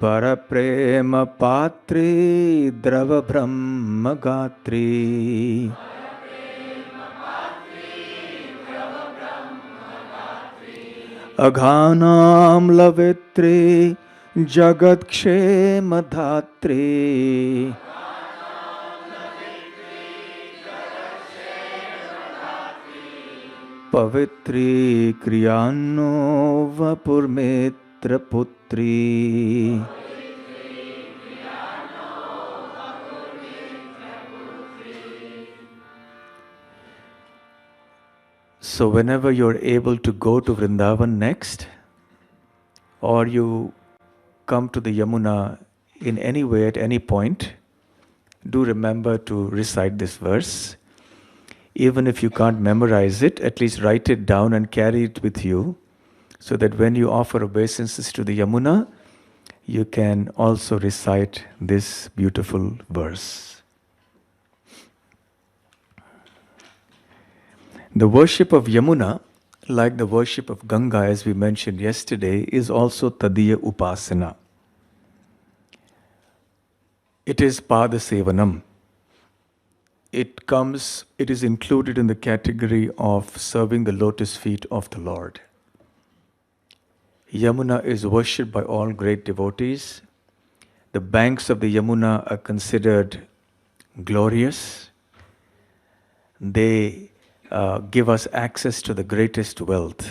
Paraprema Patri Drava Brahma Gatri Aghanam Lavitri Jagat Kshema Dhatri Pavitri Kriyano Vapur Mitra Putri. So whenever you're able to go to Vrindavan next, or you come to the Yamuna in any way at any point, do remember to recite this verse. Even if you can't memorize it, at least write it down and carry it with you, so that when you offer obeisances to the Yamuna, you can also recite this beautiful verse. The worship of Yamuna like the worship of Ganga, as we mentioned yesterday, is also Tadiya Upasana. It is Pada Sevanam. It is included in the category of serving the lotus feet of the Lord. Yamuna is worshipped by all great devotees. The banks of the Yamuna are considered glorious. They give us access to the greatest wealth.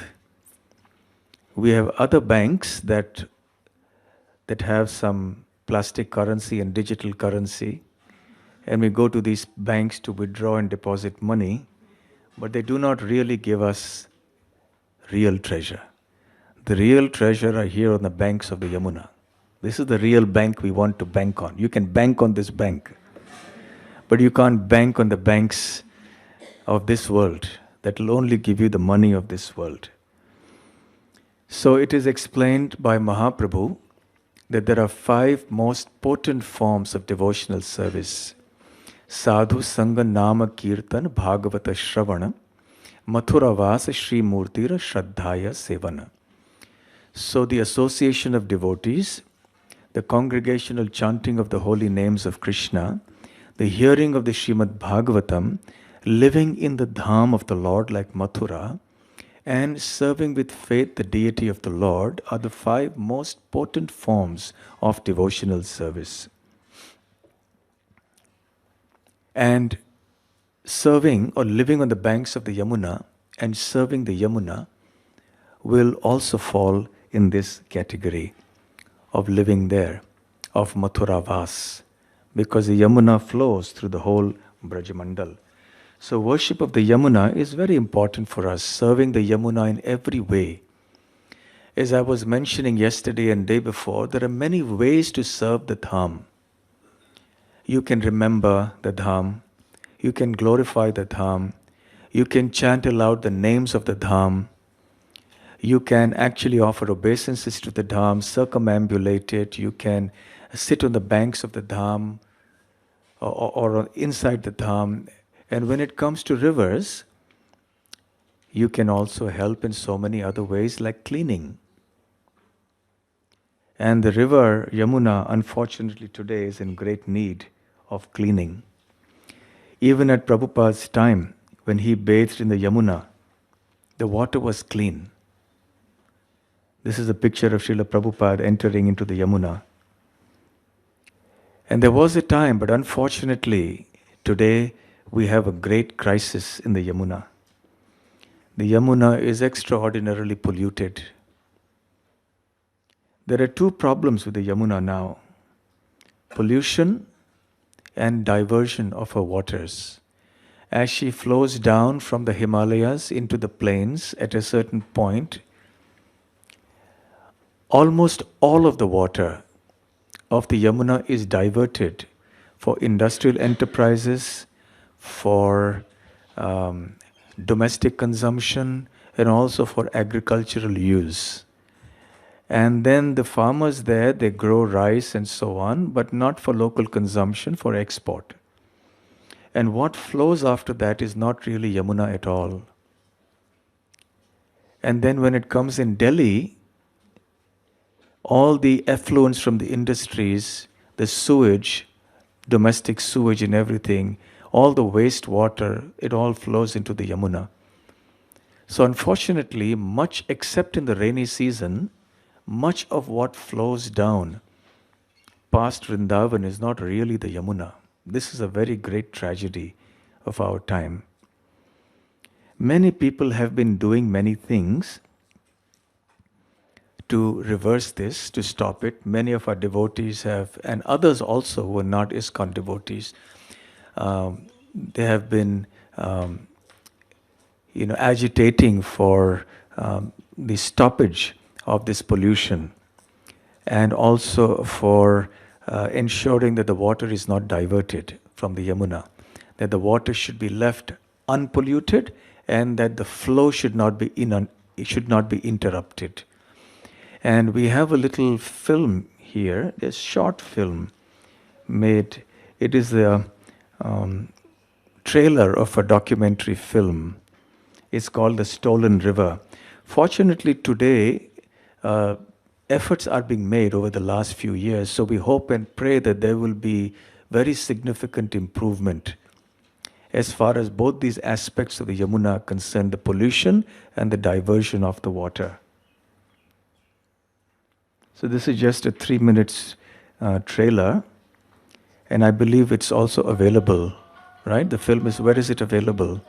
We have other banks that have some plastic currency and digital currency, and we go to these banks to withdraw and deposit money, but they do not really give us real treasure. The real treasure are here on the banks of the Yamuna. This is the real bank we want to bank on. You can bank on this bank, but you can't bank on the banks of this world. That will only give you the money of this world. So it is explained by Mahaprabhu that there are 5 most potent forms of devotional service. Sadhu Sangha Nama Kirtan Bhagavata Shravana Mathura Vasa Shri Murtira Shraddhaya Sevana. So the association of devotees, the congregational chanting of the holy names of Krishna, the hearing of the Srimad Bhagavatam, living in the dham of the Lord like Mathura, and serving with faith the deity of the Lord are the 5 most potent forms of devotional service. And serving or living on the banks of the Yamuna and serving the Yamuna will also fall in this category of living there, of Mathura Vas, because the Yamuna flows through the whole Brajamandal. So worship of the Yamuna is very important for us, serving the Yamuna in every way. As I was mentioning yesterday and day before, there are many ways to serve the Dham. You can remember the Dham, you can glorify the Dham, you can chant aloud the names of the Dham, you can actually offer obeisances to the Dham, circumambulate it, you can sit on the banks of the Dham or inside the Dham. And when it comes to rivers, you can also help in so many other ways like cleaning. And the river Yamuna, unfortunately today, is in great need of cleaning. Even at Prabhupada's time, when he bathed in the Yamuna, the water was clean. This is a picture of Srila Prabhupada entering into the Yamuna. And there was a time, but unfortunately, today we have a great crisis in the Yamuna. The Yamuna is extraordinarily polluted. There are 2 problems with the Yamuna now: pollution and diversion of her waters. As she flows down from the Himalayas into the plains at a certain point, almost all of the water of the Yamuna is diverted for industrial enterprises, for domestic consumption, and also for agricultural use. And then the farmers there, they grow rice and so on, but not for local consumption, for export. And what flows after that is not really Yamuna at all. And then when it comes in Delhi, all the effluents from the industries, the sewage, domestic sewage and everything, all the wastewater, it all flows into the Yamuna. So unfortunately, much except in the rainy season, much of what flows down past Vrindavan is not really the Yamuna. This is a very great tragedy of our time. Many people have been doing many things to reverse this, to stop it. Many of our devotees have, and others also who are not ISKCON devotees, they have been agitating for the stoppage of this pollution, and also for ensuring that the water is not diverted from the Yamuna, that the water should be left unpolluted, and that the flow should not be interrupted. And we have a little film here, a short film made. It is a trailer of a documentary film is called the Stolen River. Fortunately, today, efforts are being made over the last few years, so we hope and pray that there will be very significant improvement as far as both these aspects of the Yamuna concern, the pollution and the diversion of the water. So this is just a 3 minutes trailer, and I believe it's also available, right? The film is, where is it available?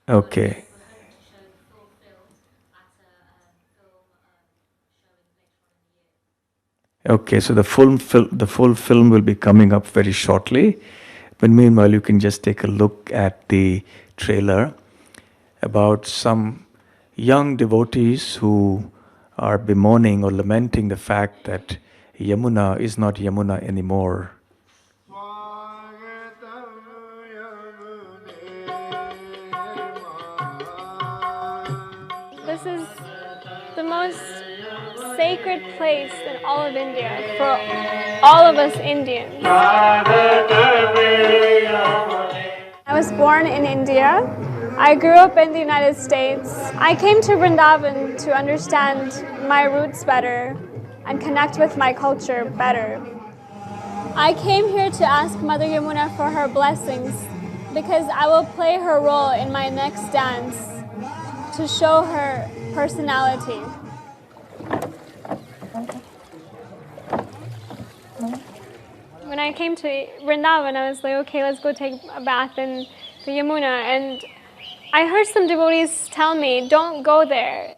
Okay. Okay, so the full film will be coming up very shortly. But meanwhile, you can just take a look at the trailer about some young devotees who are bemoaning or lamenting the fact that Yamuna is not Yamuna anymore. This is the most sacred place in all of India for all of us Indians. I was born in India. I grew up in the United States. I came to Vrindavan to understand my roots better and connect with my culture better. I came here to ask Mother Yamuna for her blessings because I will play her role in my next dance to show her personality. When I came to Vrindavan, I was like, okay, let's go take a bath in the Yamuna. And I heard some devotees tell me, don't go there.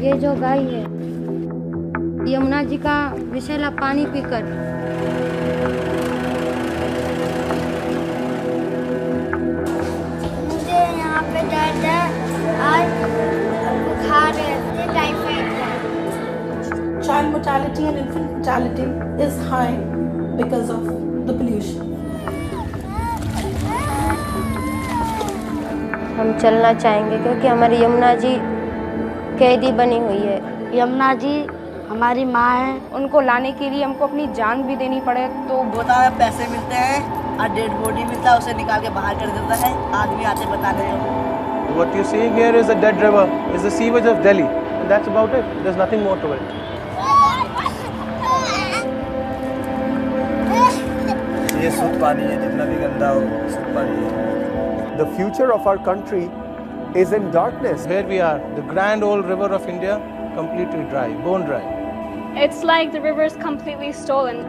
ये जो गाय है, यमुना जी का विषैला पानी पीकर मुझे यहाँ पे दर्द है और बुखार है, टाइफाइड है। Child mortality and infant mortality is high because of the pollution. हम चलना चाहेंगे क्योंकि हमारी यमुना जी कैदी बनी हुई है। यमुना जी हमारी माँ है, उनको लाने के लिए हमको अपनी जान भी देनी पड़े तो बहुत सारे पैसे मिलते हैं और डेड बॉडी मिलता है, उसे निकाल के बाहर कर देता है, आदमी आते बताने को। What you're seeing here is a dead river, is the sewage of Delhi, and that's about it. There's nothing more to it. ये शुद्ध पानी है, जितना भी गंदा हो शुद्ध पानी है। The future of our country is in darkness. Here we are, the grand old river of India, completely dry, bone dry. It's like the river is completely stolen.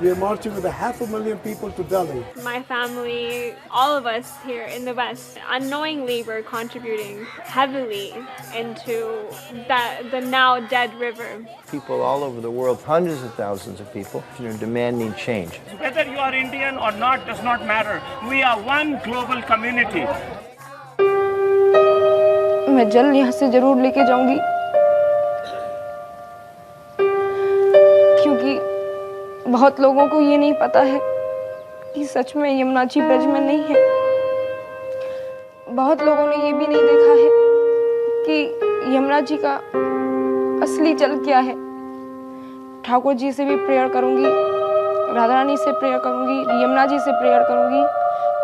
We are marching with 500,000 people to Delhi. My family, all of us here in the West, unknowingly we're contributing heavily into the now dead river. People all over the world, hundreds of thousands of people, are demanding change. Whether you are Indian or not does not matter. We are one global community. मैं जल यहाँ से जरूर लेके जाऊंगी क्योंकि बहुत लोगों को ये नहीं पता है कि सच में यमुना जी ब्रज में नहीं है। बहुत लोगों ने ये भी नहीं देखा है कि यमुना जी का असली जल क्या है। ठाकुर जी से भी प्रेयर करूंगी, राधा रानी से प्रेयर करूंगी, यमुना जी से प्रेयर करूंगी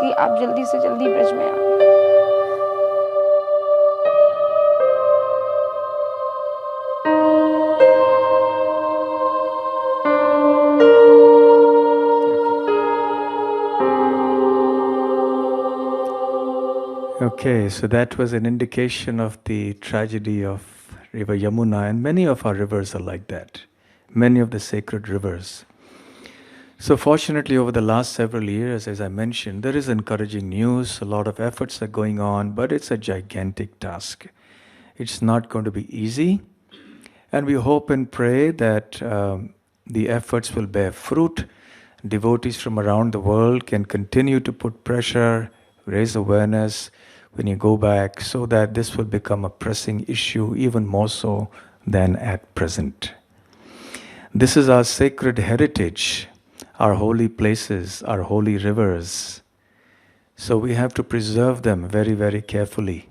कि आप जल्दी से जल्दी ब्रज में आए। Okay, so that was an indication of the tragedy of River Yamuna, and many of our rivers are like that, many of the sacred rivers. So fortunately, over the last several years, as I mentioned, there is encouraging news, a lot of efforts are going on, but it's a gigantic task. It's not going to be easy, and we hope and pray that the efforts will bear fruit. Devotees from around the world can continue to put pressure, raise awareness. when you go back, so that this will become a pressing issue even more so than at present. This is our sacred heritage, our holy places, our holy rivers. So we have to preserve them very, very carefully.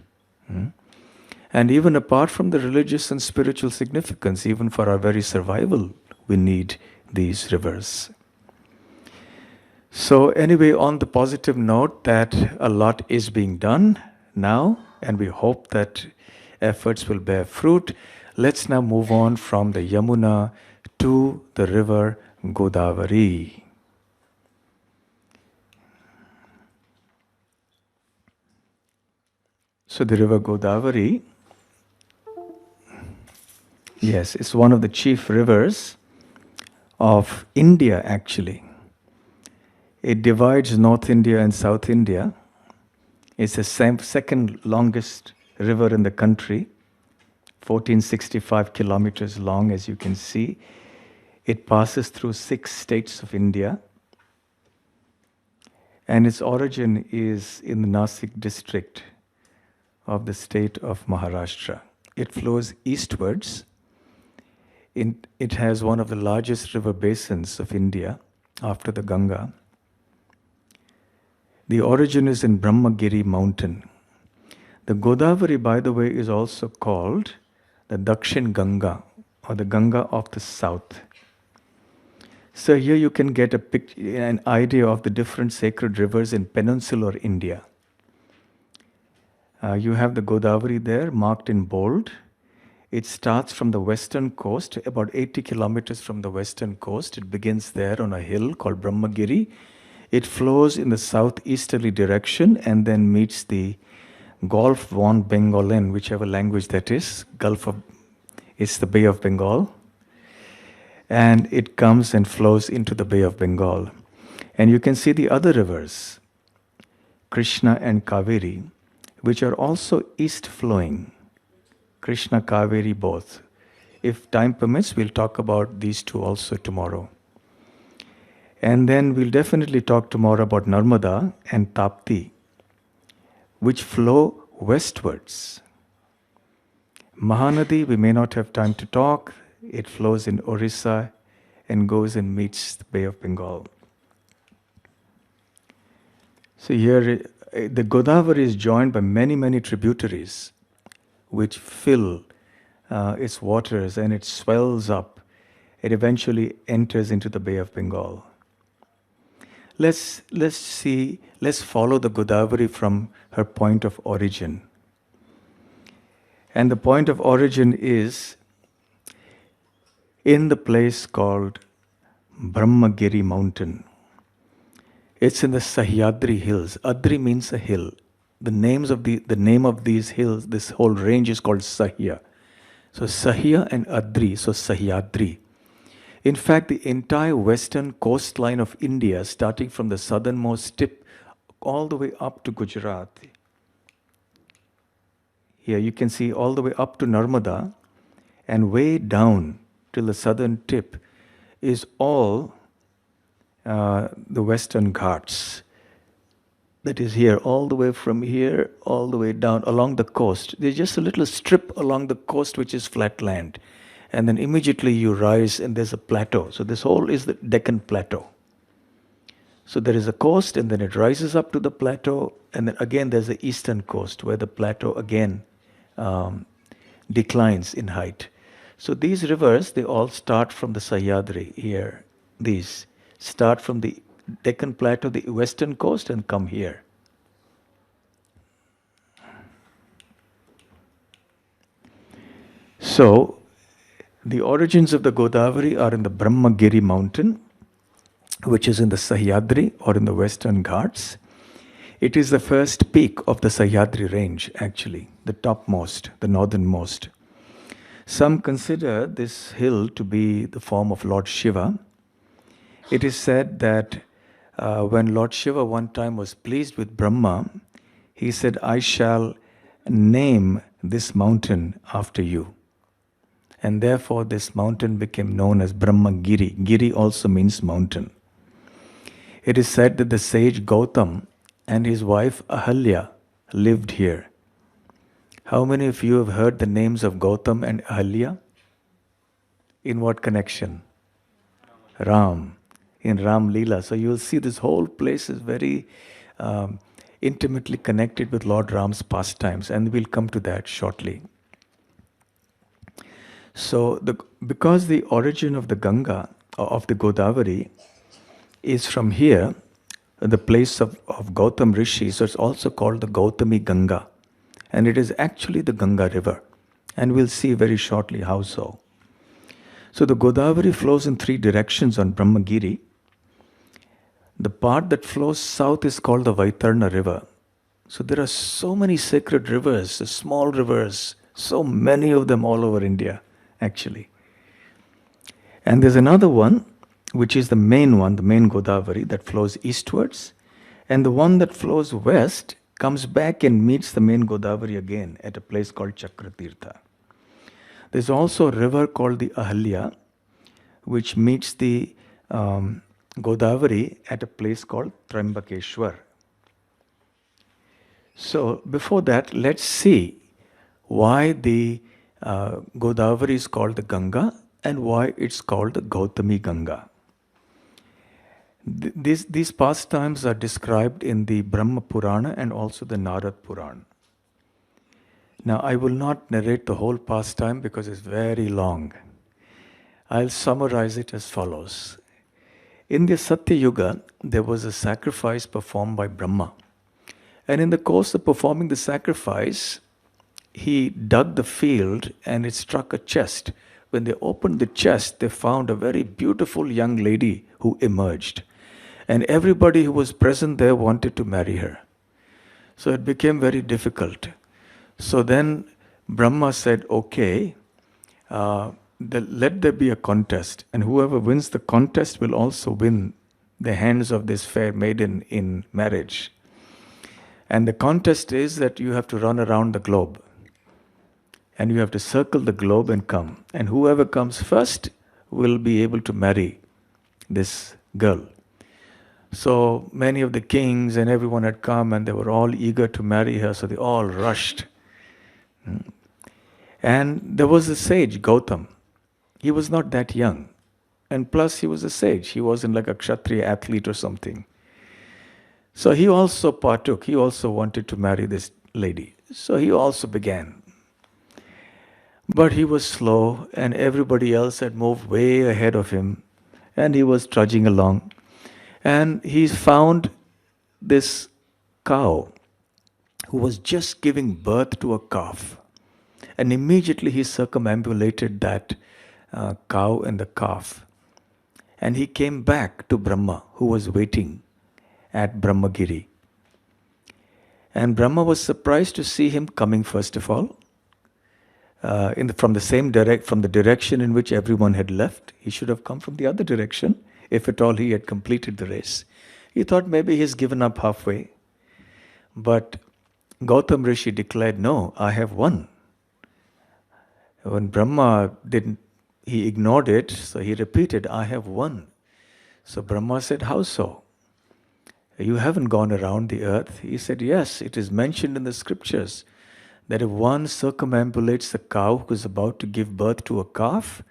And even apart from the religious and spiritual significance, even for our very survival, we need these rivers. So anyway, on the positive note that a lot is being done now, and we hope that efforts will bear fruit, let's now move on from the Yamuna to the river Godavari. So the river Godavari, yes, it's one of the chief rivers of India actually. It divides North India and South India. It's the second longest river in the country, 1465 kilometers long, as you can see. It passes through 6 states of India. And its origin is in the Nasik district of the state of Maharashtra. It flows eastwards. It has one of the largest river basins of India after the Ganga. The origin is in Brahmagiri mountain. The Godavari, by the way, is also called the Dakshin Ganga, or the Ganga of the south. So here you can get an idea of the different sacred rivers in peninsular India. You have the Godavari there, marked in bold. It starts from the western coast, about 80 kilometers from the western coast. It begins there on a hill called Brahmagiri. It flows in the southeasterly direction and then meets the Gulf von Bengalin, whichever language that is. It's the Bay of Bengal. And it comes and flows into the Bay of Bengal. And you can see the other rivers, Krishna and Kaveri, which are also east flowing. Krishna, Kaveri, both. If time permits, we'll talk about these two also tomorrow. And then we'll definitely talk tomorrow about Narmada and Tapti, which flow westwards. Mahanadi, we may not have time to talk. It flows in Orissa and goes and meets the Bay of Bengal. So here, the Godavari is joined by many, many tributaries which fill its waters, and it swells up. It eventually enters into the Bay of Bengal. Let's follow the Godavari from her point of origin. And the point of origin is in the place called Brahmagiri mountain. It's in the Sahyadri hills. Adri means a hill. The name of these hills, this whole range is called Sahya. So Sahya and Adri, so Sahyadri. In fact, the entire western coastline of India, starting from the southernmost tip all the way up to Gujarat. Here you can see all the way up to Narmada, and way down till the southern tip is all the western Ghats. That is here, all the way from here, all the way down along the coast. There's just a little strip along the coast which is flat land. And then immediately you rise and there's a plateau. So this whole is the Deccan Plateau. So there is a coast and then it rises up to the plateau. And then again there's the eastern coast where the plateau again declines in height. So these rivers, they all start from the Sahyadri here. These start from the Deccan Plateau, the western coast, and come here. So the origins of the Godavari are in the Brahmagiri mountain, which is in the Sahyadri or in the western Ghats. It is the first peak of the Sahyadri range, actually, the topmost, the northernmost. Some consider this hill to be the form of Lord Shiva. It is said that when Lord Shiva one time was pleased with Brahma, he said, I shall name this mountain after you. And therefore this mountain became known as Brahmagiri. Giri also means mountain. It is said that the sage Gautam and his wife Ahalya lived here. How many of you have heard the names of Gautam and Ahalya? In what connection? Ram. In Ram Leela. So you'll see this whole place is very intimately connected with Lord Ram's pastimes, and we'll come to that shortly. So because the origin of the Ganga, of the Godavari, is from here, the place of Gautam Rishi, so it's also called the Gautami Ganga. And it is actually the Ganga river. And we'll see very shortly how so. So the Godavari flows in 3 directions on Brahmagiri. The part that flows south is called the Vaitarna river. So there are so many sacred rivers, small rivers, so many of them all over India, actually. And there's another one, which is the main one, the main Godavari, that flows eastwards. And the one that flows west comes back and meets the main Godavari again at a place called Chakratirtha. There's also a river called the Ahalya, which meets the Godavari at a place called Trambakeshwar. So before that, let's see why the Godavari is called the Ganga and why it's called the Gautami Ganga. These pastimes are described in the Brahma Purana and also the Narad Purana. Now, I will not narrate the whole pastime because it's very long. I'll summarize it as follows. In the Satya Yuga, there was a sacrifice performed by Brahma. And in the course of performing the sacrifice, he dug the field and it struck a chest. When they opened the chest, they found a very beautiful young lady who emerged. And everybody who was present there wanted to marry her. So it became very difficult. So then Brahma said, okay, let there be a contest. And whoever wins the contest will also win the hands of this fair maiden in marriage. And the contest is that you have to run around the globe. And you have to circle the globe and come. And whoever comes first will be able to marry this girl. So many of the kings and everyone had come and they were all eager to marry her, so they all rushed. And there was a sage, Gautam. He was not that young. And plus he was a sage. He wasn't like a Kshatriya athlete or something. So he also partook. He also wanted to marry this lady. So he also began. But he was slow and everybody else had moved way ahead of him. And he was trudging along. And he found this cow who was just giving birth to a calf. And immediately he circumambulated that cow and the calf. And he came back to Brahma, who was waiting at Brahmagiri. And Brahma was surprised to see him coming first of all, from the direction in which everyone had left. He should have come from the other direction, if at all he had completed the race. He thought maybe he's given up halfway. But Gautam Rishi declared, no, I have won. When Brahma he ignored it, so he repeated, I have won. So Brahma said, how so? You haven't gone around the earth. He said, yes, it is mentioned in the scriptures that if one circumambulates a cow who is about to give birth to a calf,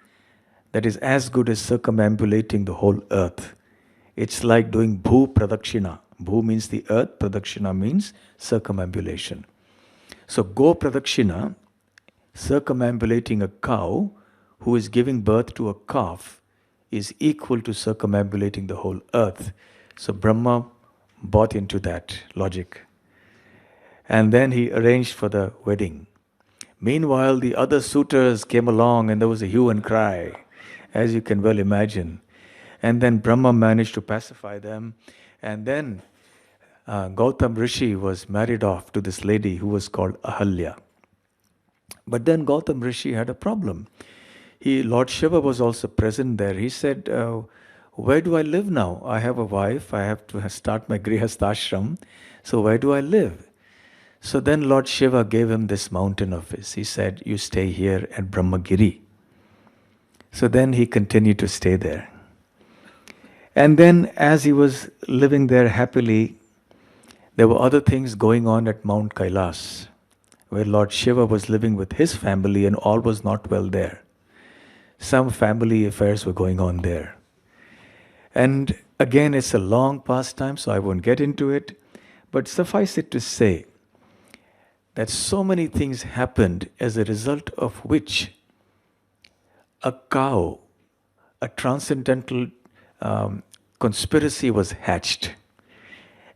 that is as good as circumambulating the whole earth. It's like doing bhu pradakshina. Bhu means the earth, pradakshina means circumambulation. So go pradakshina, circumambulating a cow who is giving birth to a calf, is equal to circumambulating the whole earth. So Brahma bought into that logic. And then he arranged for the wedding. Meanwhile, the other suitors came along and there was a hue and cry, as you can well imagine. And then Brahma managed to pacify them. And then Gautam Rishi was married off to this lady who was called Ahalya. But then Gautam Rishi had a problem. Lord Shiva was also present there. He said, where do I live now? I have a wife. I have to start my grihasthashram. So where do I live? So then Lord Shiva gave him this mountain of his. He said, you stay here at Brahmagiri. So then he continued to stay there. And then as he was living there happily, There were other things going on at Mount Kailas, where Lord Shiva was living with his family and all was not well there. Some family affairs were going on there. And again, it's a long pastime, so I won't get into it. But suffice it to say that so many things happened as a result of which a cow, a transcendental conspiracy was hatched.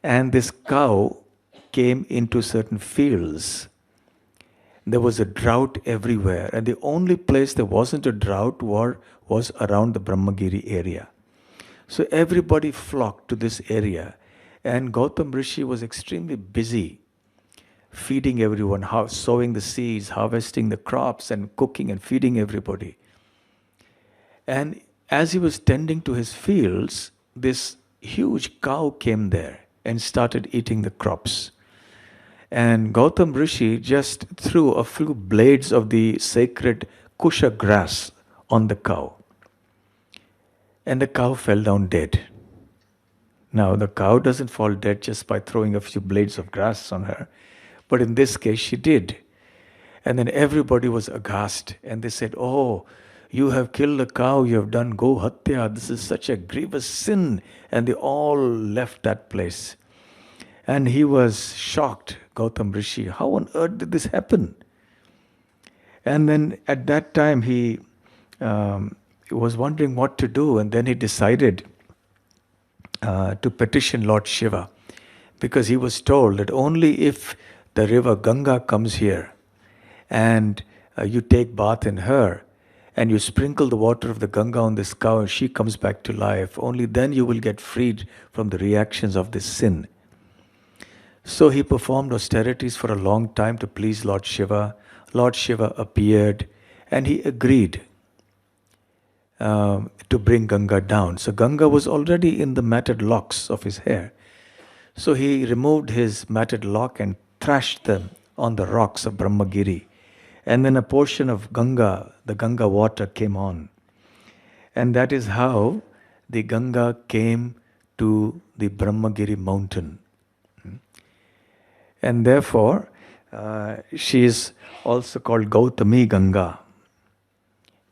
And this cow came into certain fields. There was a drought everywhere, and the only place there wasn't a drought was around the Brahmagiri area. So everybody flocked to this area, and Gautam Rishi was extremely busy feeding everyone, sowing the seeds, harvesting the crops, and cooking and feeding everybody. And as he was tending to his fields, this huge cow came there and started eating the crops. And Gautam Rishi just threw a few blades of the sacred kusha grass on the cow. And the cow fell down dead. Now, the cow doesn't fall dead just by throwing a few blades of grass on her, but in this case she did. And then everybody was aghast, and they said, "Oh, you have killed a cow, you have done go hatya, this is such a grievous sin." And they all left that place. And he was shocked, Gautam Rishi. How on earth did this happen? And then at that time he was wondering what to do, and then he decided to petition Lord Shiva, because he was told that only if the river Ganga comes here and you take bath in her and you sprinkle the water of the Ganga on this cow and she comes back to life, only then you will get freed from the reactions of this sin. So he performed austerities for a long time to please Lord Shiva. Lord Shiva appeared and he agreed to bring Ganga down. So Ganga was already in the matted locks of his hair. So he removed his matted lock and thrashed them on the rocks of Brahmagiri. And then a portion of Ganga, the Ganga water came on. And that is how the Ganga came to the Brahmagiri mountain. And therefore, she is also called Gautami Ganga,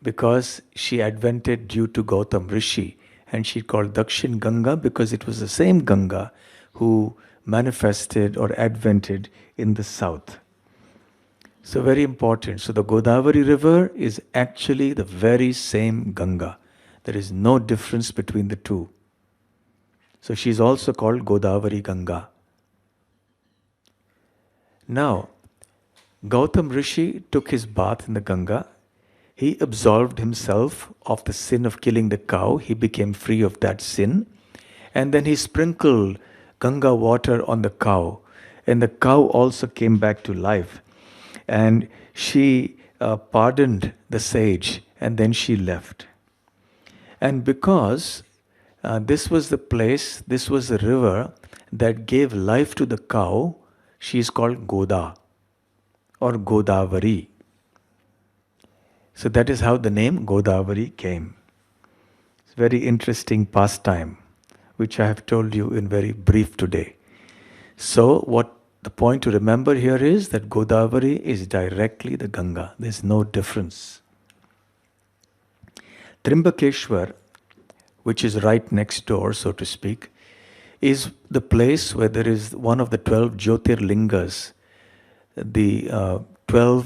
because she advented due to Gautam Rishi, and she called Dakshin Ganga because it was the same Ganga who manifested or advented in the south. So very important. So the Godavari river is actually the very same Ganga. There is no difference between the two. So she is also called Godavari Ganga. Now, Gautam Rishi took his bath in the Ganga. He absolved himself of the sin of killing the cow. He became free of that sin. And then he sprinkled Ganga water on the cow. And the cow also came back to life. And she pardoned the sage, and then she left. And because this was the place, this was the river that gave life to the cow, she is called Goda or Godavari. So that is how the name Godavari came. It's a very interesting pastime, which I have told you in very brief today. So what the point to remember here is that Godavari is directly the Ganga. There's no difference. Trimbakeshwar, which is right next door, so to speak, is the place where there is one of the 12 Jyotirlingas,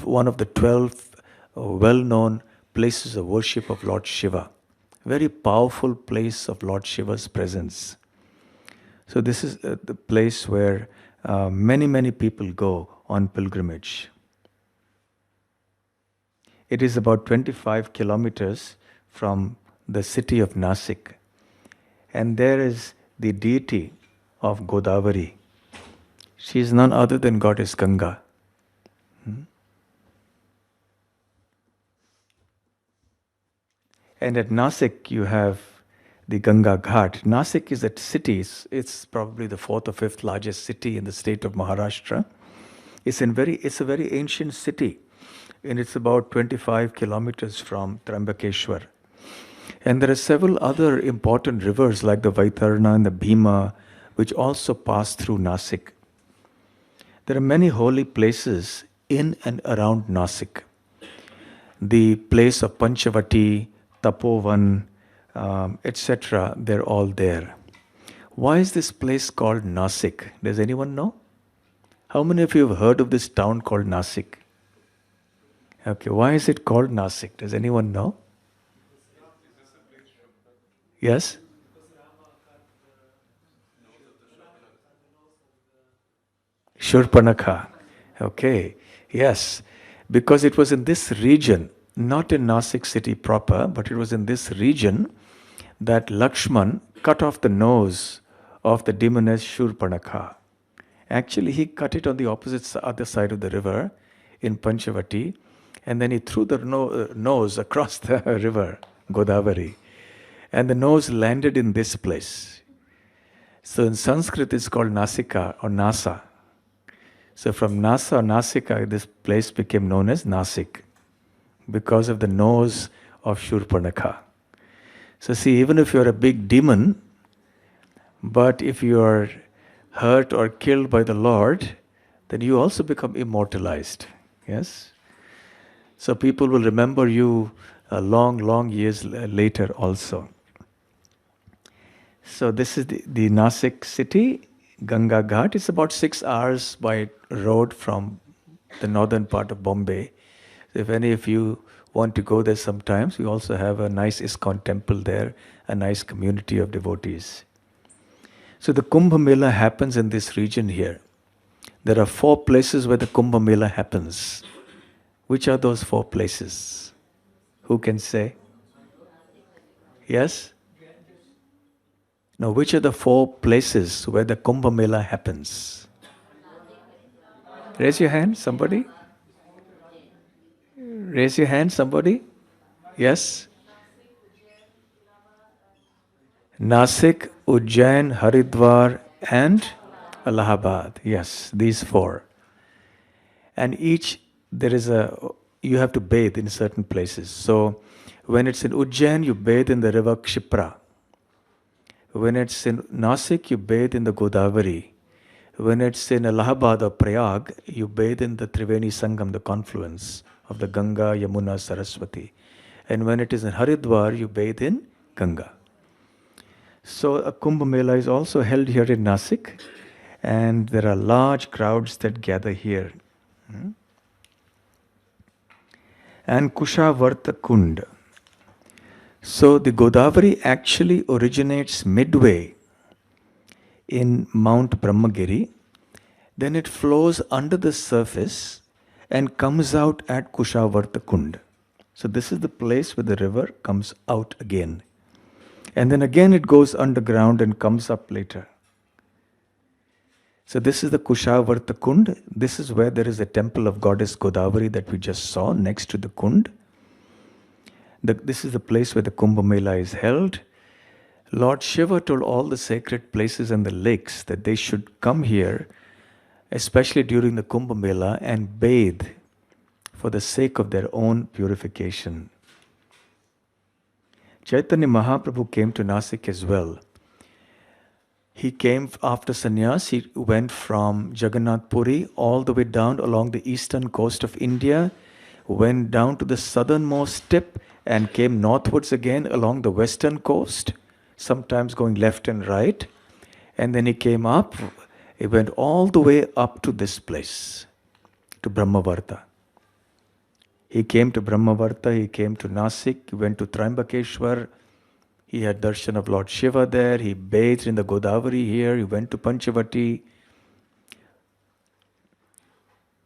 one of the 12 well-known places of worship of Lord Shiva. Very powerful place of Lord Shiva's presence. So this is the place where many people go on pilgrimage. It is about 25 kilometers from the city of Nasik. And there is the deity of Godavari. She is none other than Goddess Ganga. And at Nasik you have the Ganga Ghat. Nasik is a city. It's probably the 4th or 5th largest city in the state of Maharashtra. It's a very ancient city, and it's about 25 kilometers from Trimbakeshwar. And there are several other important rivers like the Vaitarna and the Bhima, which also pass through Nasik. There are many holy places in and around Nasik. The place of Panchavati, Tapovan, etc., they're all there. Why is this place called Nasik? Does anyone know? How many of you have heard of this town called Nasik? Okay, why is it called Nasik? Does anyone know? Yes? Shurpanakha. Okay, yes. Because it was in this region, not in Nasik city proper, but it was in this region that Lakshman cut off the nose of the demoness Shurpanakha. Actually, he cut it on the other side of the river in Panchavati, and then he threw the nose across the river, Godavari. And the nose landed in this place. So in Sanskrit it's called Nasika or Nasa. So from Nasa or Nasika, this place became known as Nasik because of the nose of Shurpanakha. So see, even if you're a big demon, but if you are hurt or killed by the Lord, then you also become immortalized. Yes? So people will remember you long years later also. So this is the Nasik city, Ganga Ghat. It's about 6 hours by road from the northern part of Bombay. If any of you want to go there sometimes, we also have a nice ISKCON temple there, a nice community of devotees. So the Kumbh Mela happens in this region here. There are 4 places where the Kumbh Mela happens. Which are those 4 places? Who can say? Yes? Now, which are the 4 places where the Kumbh Mela happens? Raise your hand, somebody. Raise your hand, somebody. Yes? Nasik, Ujjain, Haridwar, and Allahabad. Yes, these 4. And each, you have to bathe in certain places. So, when it's in Ujjain, you bathe in the river Kshipra. When it's in Nasik, you bathe in the Godavari. When it's in Allahabad or Prayag, you bathe in the Triveni Sangam, the confluence of the Ganga, Yamuna, Saraswati. And when it is in Haridwar, you bathe in Ganga. So a Kumbh Mela is also held here in Nasik, and there are large crowds that gather here. And Kushavarta Kund. So the Godavari actually originates midway in Mount Brahmagiri, then it flows under the surface and comes out at Kushavarta Kund. So this is the place where the river comes out again. And then again it goes underground and comes up later. So this is the Kushavarta Kund. This is where there is a temple of goddess Godavari that we just saw next to the Kund. This is the place where the Kumbh Mela is held. Lord Shiva told all the sacred places and the lakes that they should come here, especially during the Kumbh Mela, and bathe for the sake of their own purification. Chaitanya Mahaprabhu came to Nasik as well. He came after sannyas. He went from Jagannath Puri all the way down along the eastern coast of India, went down to the southernmost tip and came northwards again along the western coast, sometimes going left and right. And then he came up, he went all the way up to this place, to Brahmavarta. He came to Brahmavarta, he came to Nasik, he went to Trimbakeshwar, he had darshan of Lord Shiva there, he bathed in the Godavari here, he went to Panchavati.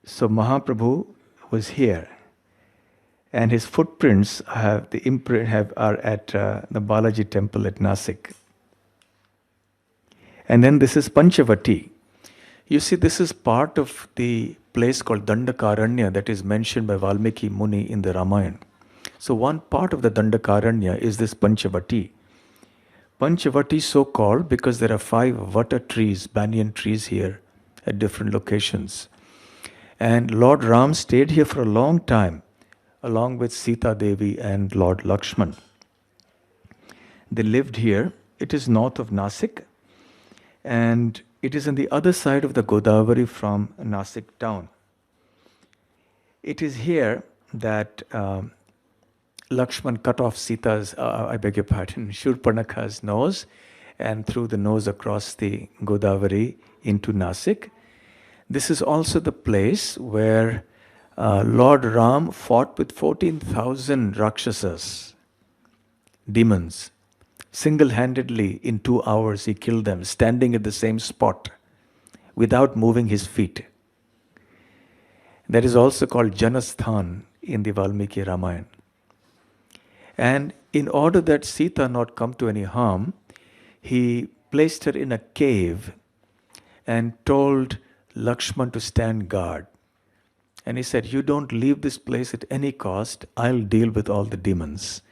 So Mahaprabhu was here. And his footprints are at the Balaji temple at Nasik. And then this is Panchavati. You see, this is part of the place called Dandakaranya that is mentioned by Valmiki Muni in the Ramayana. So one part of the Dandakaranya is this Panchavati. Panchavati so called because there are 5 vata trees, banyan trees here at different locations. And Lord Ram stayed here for a long time, along with Sita Devi and Lord Lakshman. They lived here. It is north of Nasik, and It is on the other side of the Godavari from Nasik town. It is here that Lakshman cut off Sita's, Shurpanakha's nose and threw the nose across the Godavari into Nasik. This is also the place where Lord Ram fought with 14,000 Rakshasas, demons. Single-handedly, in 2 hours, he killed them, standing at the same spot, without moving his feet. That is also called Janasthan in the Valmiki Ramayana. And in order that Sita not come to any harm, he placed her in a cave and told Lakshman to stand guard. And he said, you don't leave this place at any cost, I'll deal with all the demons.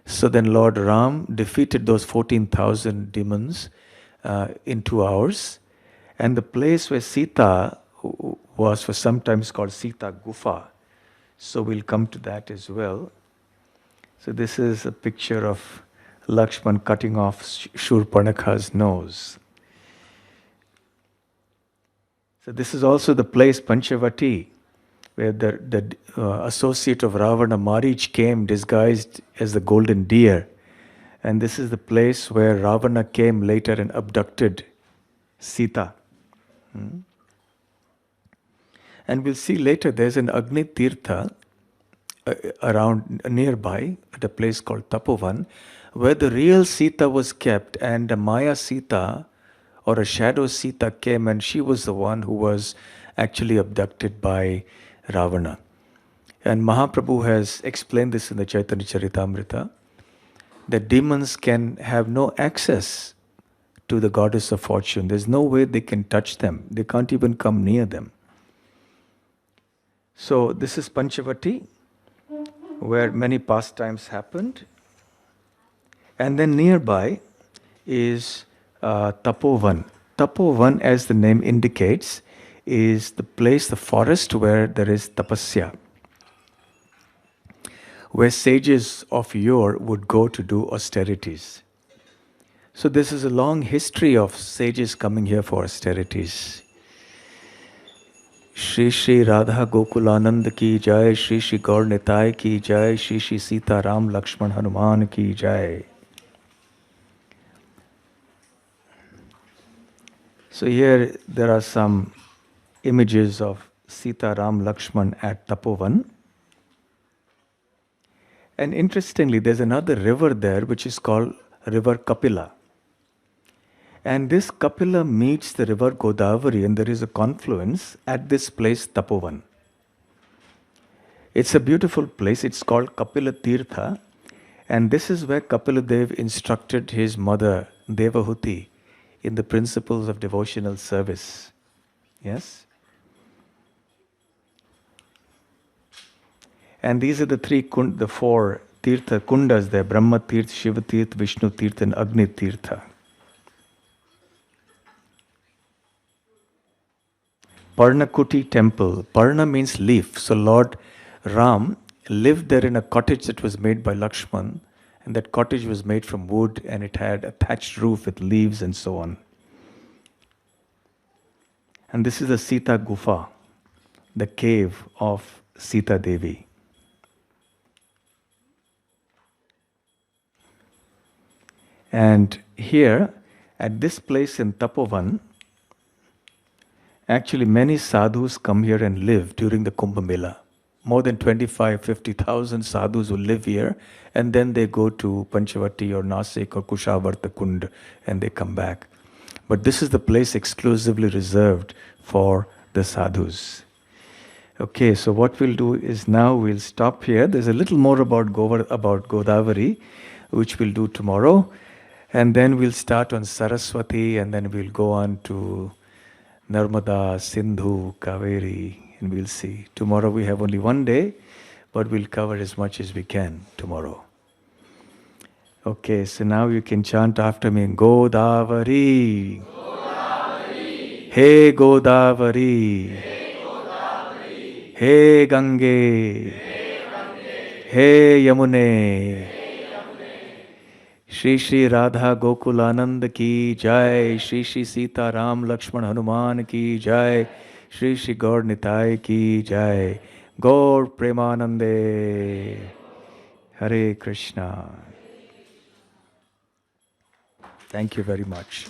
So then Lord Ram defeated those 14,000 demons in 2 hours. And the place where Sita was sometimes called Sita Gufa. So we'll come to that as well. So this is a picture of Lakshman cutting off Shurpanakha's nose. So this is also the place Panchavati, where the associate of Ravana, Marich, came disguised as the golden deer. And this is the place where Ravana came later and abducted Sita. And we'll see later there's an Agni Tirtha around nearby at a place called Tapovan, where the real Sita was kept, and a Maya Sita or a shadow Sita came, and she was the one who was actually abducted by Ravana. And Mahaprabhu has explained this in the Chaitanya Charitamrita, that demons can have no access to the goddess of fortune. There's no way they can touch them. They can't even come near them. So this is Panchavati, where many pastimes happened. And then nearby is Tapovan. Tapovan, as the name indicates, is the place, the forest where there is tapasya, where sages of yore would go to do austerities. So this is a long history of sages coming here for austerities. Shri Shri Radha Gokulanand ki jai, Shri Shri Gaur Nitai ki jai, Shri Shri Sita Ram Lakshman Hanuman ki jai. So here there are some images of Sita Ram Lakshman at Tapovan. And interestingly, there's another river there which is called River Kapila. And this Kapila meets the river Godavari, and there is a confluence at this place Tapovan. It's a beautiful place. It's called Kapila Tirtha. And this is where Kapila Dev instructed his mother Devahuti in the principles of devotional service. Yes? And these are the four Tirtha Kundas there: Brahma Tirtha, Shiva Tirtha, Vishnu Tirtha, and Agni Tirtha. Parnakuti temple. Parna means leaf. So Lord Ram lived there in a cottage that was made by Lakshman, and that cottage was made from wood, and it had a thatched roof with leaves and so on. And this is the Sita Gufa, the cave of Sita Devi. And here, at this place in Tapovan, actually many sadhus come here and live during the Kumbh Mela. More than 50,000 sadhus will live here, and then they go to Panchavati or Nasik or Kushavarta Kund and they come back. But this is the place exclusively reserved for the sadhus. Okay, so what we'll do is now we'll stop here. There's a little more about Godavari, which we'll do tomorrow. And then we'll start on Saraswati, and then we'll go on to Narmada, Sindhu, Kaveri, and we'll see. Tomorrow we have only one day, but we'll cover as much as we can tomorrow. Okay, so now you can chant after me. Godavari. Godavari. Hey Godavari. Hey Godavari. Hey Gange. Hey Gange. Hey Yamune. Hey Yamune. Shri Shri Radha Gokulanand ki jai, Shri Shri Sita Ram Lakshman Hanuman ki jai, Shri Shri Gaur Nitai ki jai, Gaur Premanande, Hare Krishna. Thank you very much.